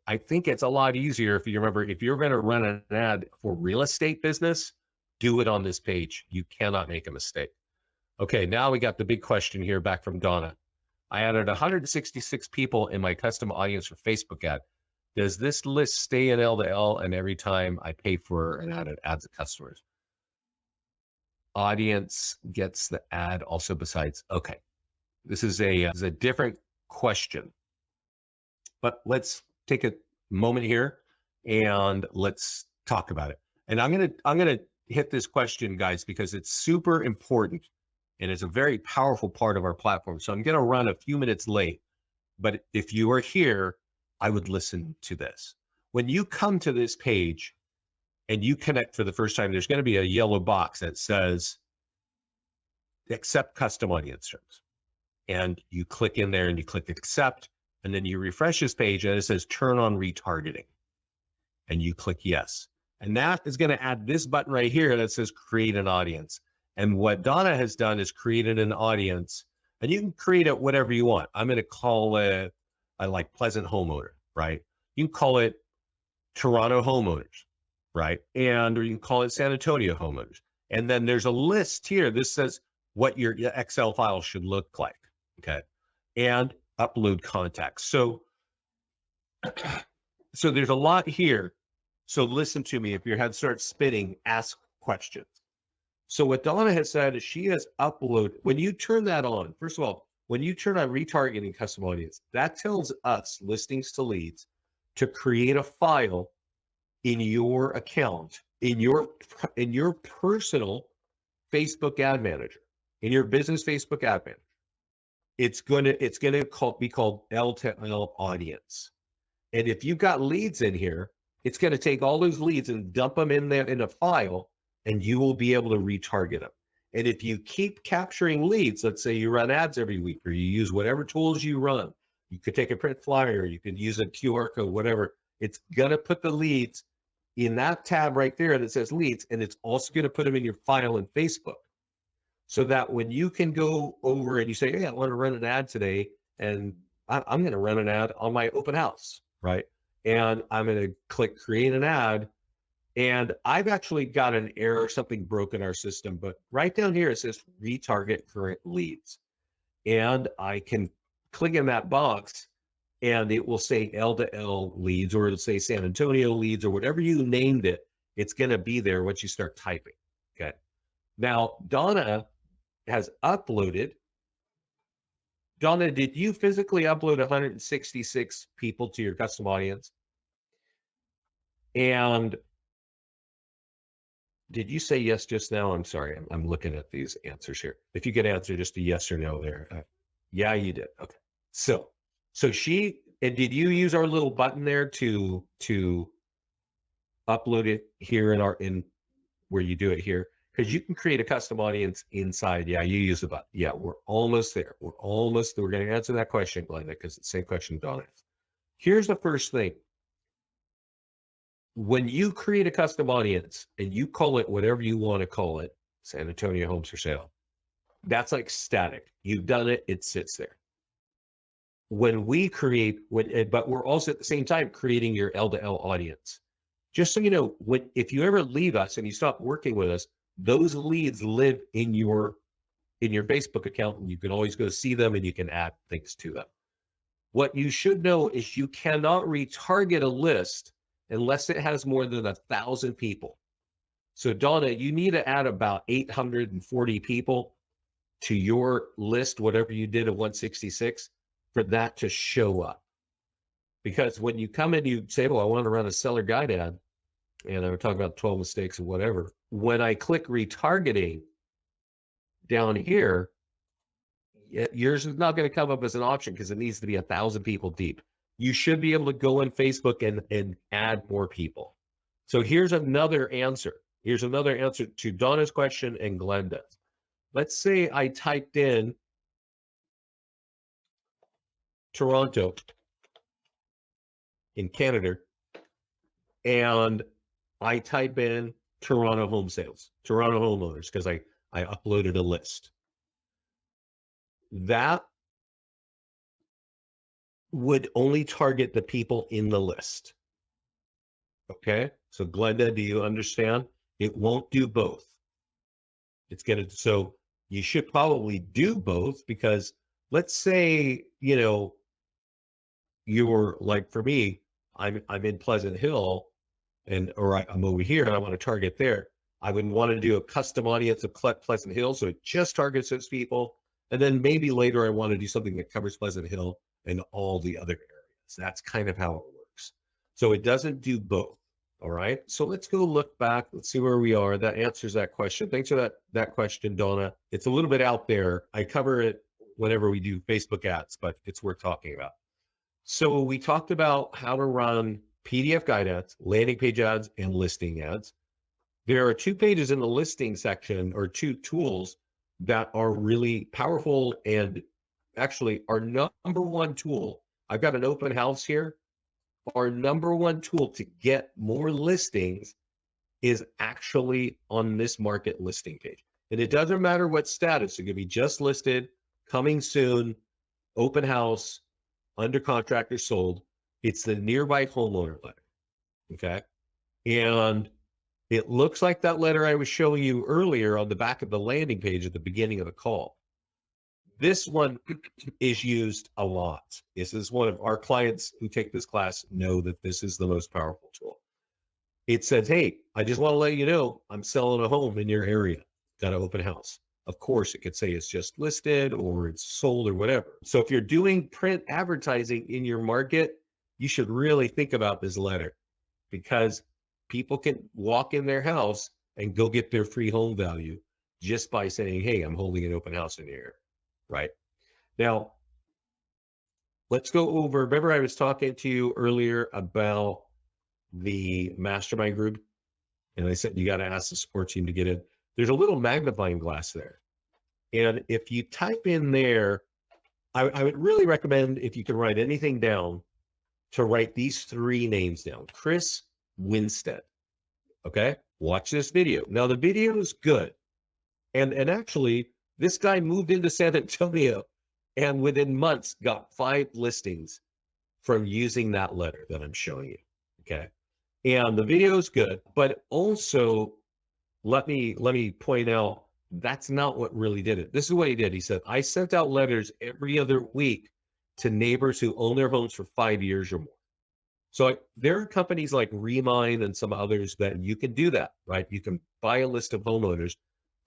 Speaker 1: I think it's a lot easier if you remember, if you're going to run an ad for real estate business, do it on this page. You cannot make a mistake. Okay, now we got the big question here back from Donna. I added 166 people in my custom audience for Facebook ad. Does this list stay in L to L and every time I pay for an ad, it adds a customers? Audience gets the ad also besides. Okay, this is a different question, but let's take a moment here and let's talk about it. And I'm gonna hit this question, guys, because it's super important and it's a very powerful part of our platform. So I'm gonna run a few minutes late, but if you are here, I would listen to this. When you come to this page and you connect for the first time, there's going to be a yellow box that says accept custom audience terms. And you click in there and you click accept, and then you refresh this page and it says turn on retargeting. And you click yes. And that is going to add this button right here that says create an audience. And what Donna has done is created an audience, and you can create it whatever you want. I'm going to call it, I like Pleasant Homeowner, right? You can call it Toronto Homeowners, right? Or you can call it San Antonio Homeowners. And then there's a list here. This says what your Excel file should look like, okay? And upload contacts. So there's a lot here. So listen to me. If your head starts spinning, ask questions. So what Donna has said is she has uploaded, when you turn that on, first of all, when you turn on retargeting custom audience, that tells us listings to leads to create a file in your account in your personal Facebook ad manager, in your business Facebook ad manager, it's gonna be called L to L audience. And if you've got leads in here, it's going to take all those leads and dump them in there in a file, and you will be able to retarget them. And if you keep capturing leads, let's say you run ads every week, or you use whatever tools you run, you could take a print flyer, you could use a QR code, whatever. It's going to put the leads in that tab right there that says leads, and it's also going to put them in your file in Facebook. So that when you can go over and you say, hey, I want to run an ad today, and I'm going to run an ad on my open house, right? And I'm going to click create an ad. And I've actually got an error, something broke in our system, but right down here, it says retarget current leads. And I can click in that box and it will say L to L leads, or it'll say San Antonio leads, or whatever you named it. It's going to be there once you start typing. Okay. Now, Donna has uploaded. Donna, did you physically upload 166 people to your custom audience? And did you say yes just now? I'm sorry, I'm looking at these answers here. If you could answer just a yes or no there. Yeah, you did. Okay. So and did you use our little button there to upload it here in where you do it here? Because you can create a custom audience inside. Yeah, you use the button. Yeah, we're almost there. We're going to answer that question, Glenda, because it's the same question Donna asked. Here's the first thing. When you create a custom audience and you call it whatever you want to call it, San Antonio Homes for Sale, that's like static. You've done it, it sits there. When we create, but we're also at the same time creating your L to L audience. Just so you know, if you ever leave us and you stop working with us, those leads live in your Facebook account, and you can always go see them and you can add things to them. What you should know is you cannot retarget a list unless it has more than 1,000 people. So Donna, you need to add about 840 people to your list, whatever you did at 166, for that to show up. Because when you come in, you say, oh, I want to run a seller guide ad, and I was talking about 12 mistakes or whatever. When I click retargeting down here, yours is not going to come up as an option because it needs to be 1,000 people deep. You should be able to go on Facebook and add more people. So here's another answer. Here's another answer to Donna's question and Glenda's. Let's say I typed in Toronto in Canada, and I type in Toronto home sales, Toronto homeowners, because I uploaded a list. That would only target the people in the list. Okay, so Glenda, do you understand? It won't do both. It's gonna, so you should probably do both, because let's say, you're like, for me, I'm in Pleasant Hill, or I'm over here and I want to target there. I would want to do a custom audience of Pleasant Hill, so it just targets those people. And then maybe later I want to do something that covers Pleasant Hill and all the other areas. That's kind of how it works. So it doesn't do both. All right. So let's go look back. Let's see where we are. That answers that question. Thanks for that question, Donna. It's a little bit out there. I cover it whenever we do Facebook ads, but it's worth talking about. So we talked about how to run PDF guide ads, landing page ads, and listing ads. There are 2 pages in the listing section, or 2 tools that are really powerful, and actually our number one tool. I've got an open house here. Our number one tool to get more listings is actually on this market listing page. And it doesn't matter what status. It could be just listed, coming soon, open house, under contract, or sold. It's the nearby homeowner letter. Okay. And it looks like that letter I was showing you earlier on the back of the landing page at the beginning of the call. This one is used a lot. This is one of our clients who take this class know that this is the most powerful tool. It says, hey, I just want to let you know I'm selling a home in your area. Got an open house. Of course, it could say it's just listed or it's sold or whatever. So if you're doing print advertising in your market, you should really think about this letter, because people can walk in their house and go get their free home value just by saying, hey, I'm holding an open house in here, right? Now, let's go over, remember I was talking to you earlier about the Mastermind Group, and I said, you got to ask the support team to get in. There's a little magnifying glass there. And if you type in there, I would really recommend, if you can write anything down, to write these 3 names down. Chris Winstead. Okay. Watch this video. Now the video is good. And actually this guy moved into San Antonio and within months got 5 listings from using that letter that I'm showing you. Okay. And the video is good, but also let me point out, that's not what really did it. This is what he did. He said, I sent out letters every other week to neighbors who own their homes for 5 years or more. So there are companies like Remind and some others that you can do that, right? You can buy a list of homeowners.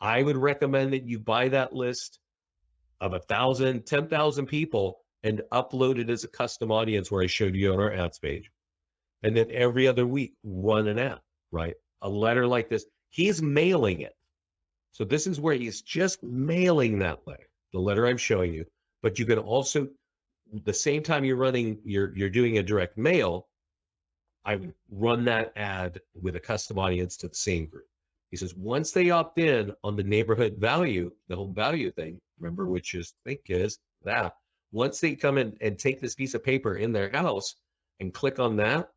Speaker 1: I would recommend that you buy that list of 1,000, 10,000 people and upload it as a custom audience where I showed you on our ads page. And then every other week, run an ad, right? A letter like this. He's mailing it. So this is where he's just mailing that letter, the letter I'm showing you. But you can also, the same time you're doing a direct mail, I would run that ad with a custom audience to the same group. He says, once they opt in on the neighborhood value, the home value thing, remember, which is, I think is that, once they come in and take this piece of paper in their house and click on that,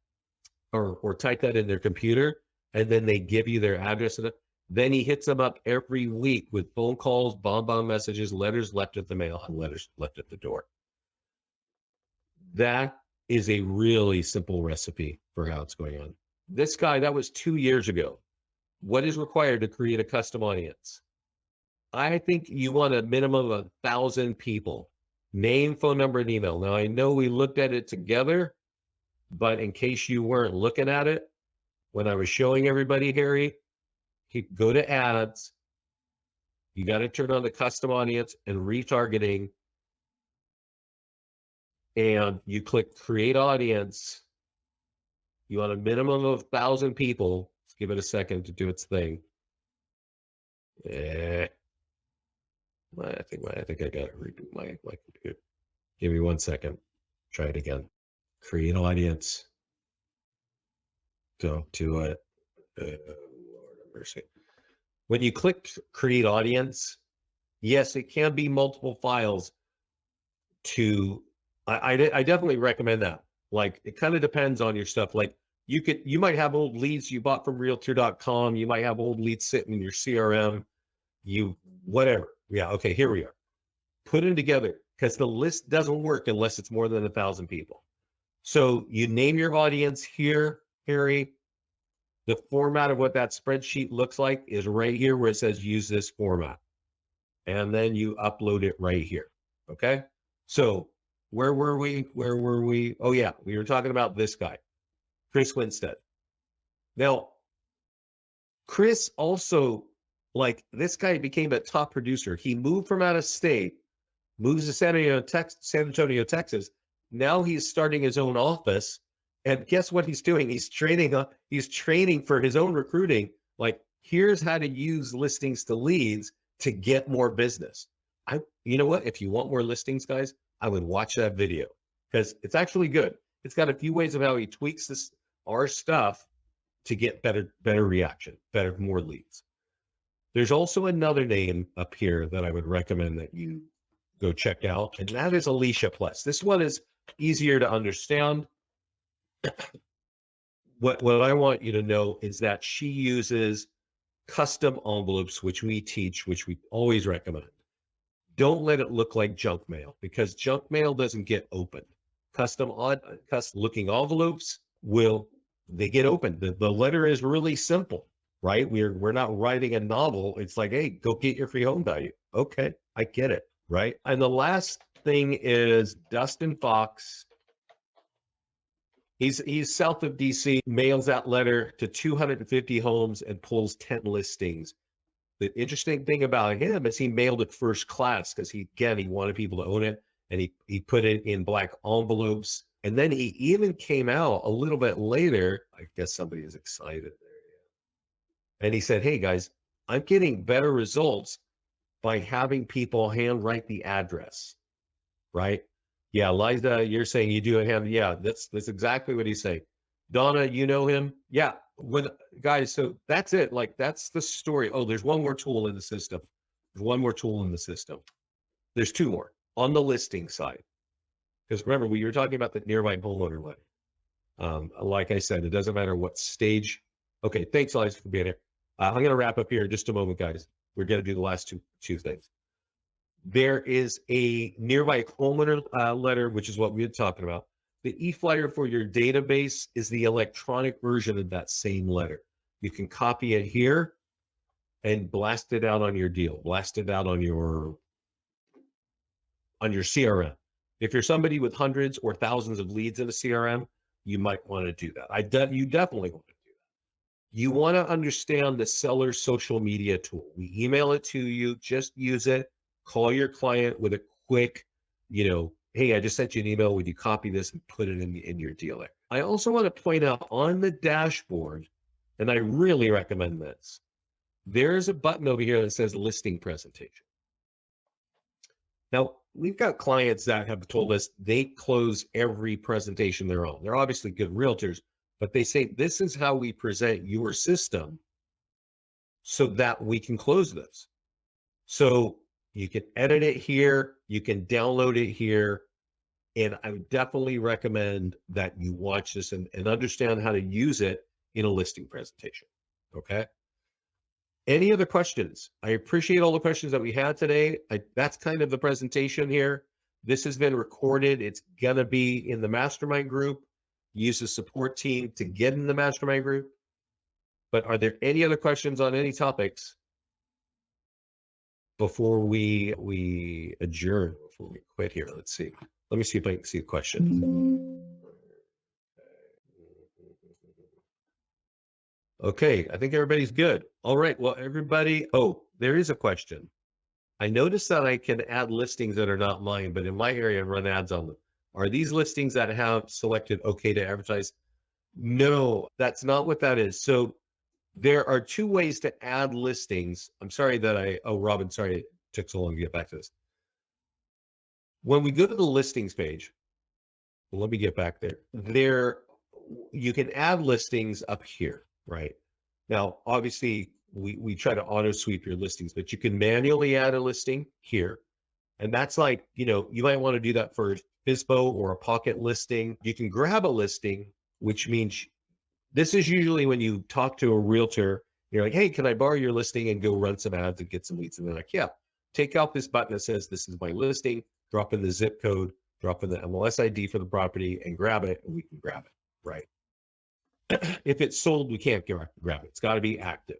Speaker 1: or type that in their computer, and then they give you their address, and then he hits them up every week with phone calls, bomb messages, letters left at the mail, and letters left at the door. That is a really simple recipe for how it's going on. This guy, that was 2 years ago. What is required to create a custom audience? I think you want a minimum of 1,000 people. Name, phone number, and email. Now, I know we looked at it together, but in case you weren't looking at it, when I was showing everybody, Harry, go to ads. You got to turn on the custom audience and retargeting. And you click create audience. You want a minimum of 1,000 people. Let's give it a second to do its thing. I think I got to reboot my computer. Give me 1 second. Try it again. Create audience. Go to it. Lord have mercy. When you click create audience, yes, it can be multiple files. I definitely recommend that. Like, it kind of depends on your stuff. Like, you might have old leads you bought from realtor.com. You might have old leads sitting in your CRM. Whatever. Yeah. Okay. Here we are. Put them together, because the list doesn't work unless it's more than 1,000 people. So you name your audience here, Harry. The format of what that spreadsheet looks like is right here where it says use this format. And then you upload it right here. Okay. So where were we? Oh yeah, we were talking about this guy, Chris Winstead. Now, Chris also, like, this guy became a top producer. He moved from out of state, moves to San Antonio, Texas. Now he's starting his own office. And guess what he's doing? He's training for his own recruiting. Like, here's how to use listings to leads to get more business. You know what? If you want more listings, guys, I would watch that video, because it's actually good. It's got a few ways of how he tweaks our stuff to get better reaction, more leads. There's also another name up here that I would recommend that you go check out, and that is Alicia Plus. This one is easier to understand. What I want you to know is that she uses custom envelopes, which we teach, which we always recommend. Don't let it look like junk mail, because junk mail doesn't get opened. Custom looking envelopes they get opened. The letter is really simple, right? We're not writing a novel. It's like, hey, go get your free home value. Okay, I get it, right? And the last thing is Dustin Fox. He's south of DC, mails that letter to 250 homes and pulls 10 listings. The interesting thing about him is he mailed it first class, because he wanted people to own it, and he put it in black envelopes And then he even came out a little bit later. I guess somebody is excited there. And he said, hey guys, I'm getting better results by having people handwrite the address, right? Yeah, Liza, you're saying you do it hand. Yeah, that's exactly what he's saying. Donna, you know him? Yeah. When guys, so that's it. Like that's the story. Oh, there's one more tool in the system. There's one more tool in the system. There's two more on the listing side. Because remember, we were talking about the nearby homeowner letter. Like I said, it doesn't matter what stage. Okay, thanks, Liza, for being here. I'm going to wrap up here in just a moment, guys. We're going to do the last two things. There is a nearby homeowner letter, which is what we were talking about. The e-flyer for your database is the electronic version of that same letter. You can copy it here and blast it out on your deal, blast it out on your CRM. If you're somebody with hundreds or thousands of leads in a CRM, you might want to do that. You definitely want to do that. You want to understand the seller's social media tool. We email it to you, just use it. Call your client with a quick, hey, I just sent you an email. Would you copy this and put it in your dealer? I also want to point out on the dashboard, and I really recommend this, there's a button over here that says listing presentation. Now, we've got clients that have told us they close every presentation they're on. They're obviously good realtors, but they say, this is how we present your system so that we can close this. So you can edit it here, you can download it here, and I would definitely recommend that you watch this and understand how to use it in a listing presentation, okay? Any other questions? I appreciate all the questions that we had today. That's kind of the presentation here. This has been recorded. It's going to be in the Mastermind Group. Use the support team to get in the Mastermind Group. But are there any other questions on any topics before we adjourn, before we quit here? Let's see. Let me see if I can see a question. Okay, I think everybody's good. All right, well, everybody, there is a question. I noticed that I can add listings that are not mine, but in my area, run ads on them. Are these listings that have selected okay to advertise? No, that's not what that is. So there are two ways to add listings. I'm sorry that Robin, sorry it took so long to get back to this. When we go to the listings page, let me get back there. You can add listings up here, right? Now, obviously, we try to auto sweep your listings, but you can manually add a listing here. And that's like, you might want to do that for FSBO or a pocket listing. You can grab a listing, which means this is usually when you talk to a realtor, you're like, hey, can I borrow your listing and go run some ads and get some leads? And they're like, yeah, take out this button that says, this is my listing, drop in the zip code, drop in the MLS ID for the property and grab it, and we can grab it, right? If it's sold, we can't grab it. It's got to be active.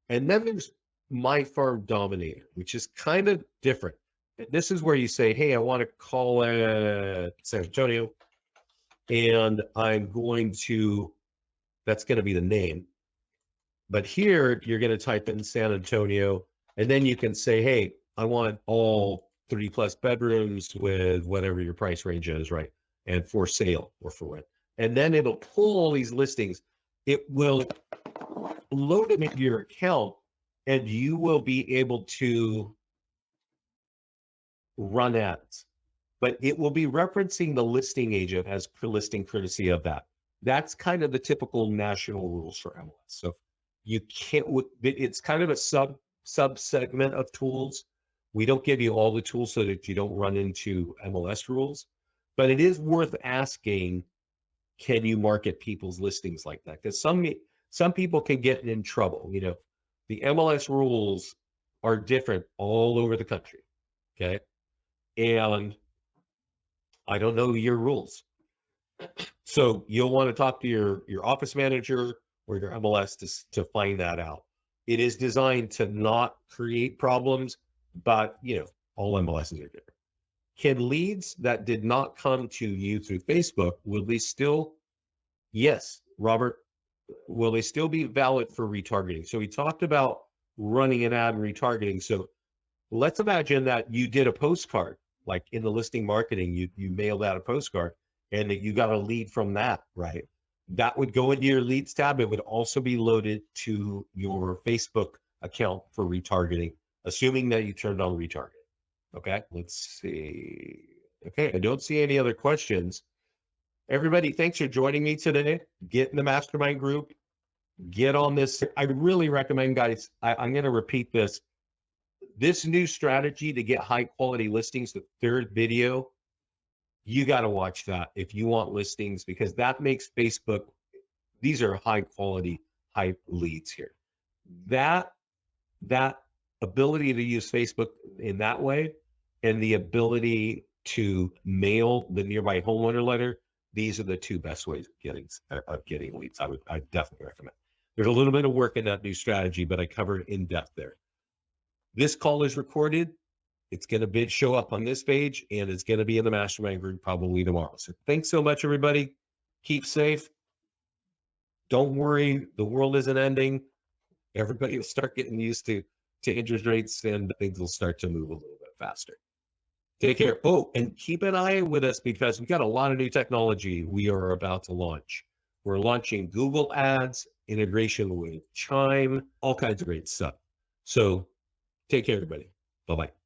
Speaker 1: And then there's My Farm Dominator, which is kind of different. And this is where you say, hey, I want to call San Antonio, and that's going to be the name. But here, you're going to type in San Antonio, and then you can say, hey, I want all 30+ bedrooms with whatever your price range is, right? And for sale or for rent. And then it'll pull all these listings. It will load them into your account, and you will be able to run ads. But it will be referencing the listing agent as per listing courtesy of that. That's kind of the typical national rules for MLS. So you can't, it's kind of a sub segment of tools. We don't give you all the tools so that you don't run into MLS rules, but it is worth asking, can you market people's listings like that? Because some people can get in trouble. The MLS rules are different all over the country. Okay. And I don't know your rules. So you'll want to talk to your office manager or your MLS to find that out. It is designed to not create problems, but all MLSs are different. Can leads that did not come to you through Facebook, will they still, yes, Robert, will they still be valid for retargeting? So we talked about running an ad and retargeting. So let's imagine that you did a postcard, like in the listing marketing, you mailed out a postcard and that you got a lead from that, right? That would go into your leads tab. It would also be loaded to your Facebook account for retargeting, assuming that you turned on retargeting. Okay, let's see. Okay, I don't see any other questions. Everybody, thanks for joining me today. Get in the mastermind group, get on this. I really recommend, guys, I'm going to repeat this. This new strategy to get high quality listings, the third video, you got to watch that if you want listings, because that makes Facebook, these are high quality, high leads here. That ability to use Facebook in that way, and the ability to mail the nearby homeowner letter, these are the two best ways of getting leads. I definitely recommend. There's a little bit of work in that new strategy, but I covered in depth there. This call is recorded. It's going to show up on this page, and it's going to be in the mastermind group probably tomorrow. So thanks so much, everybody. Keep safe. Don't worry. The world isn't ending. Everybody will start getting used to interest rates, and things will start to move a little bit faster. Take care. Oh, and keep an eye with us, because we've got a lot of new technology we are about to launch. We're launching Google Ads, integration with Chime, all kinds of great stuff. So take care, everybody. Bye-bye.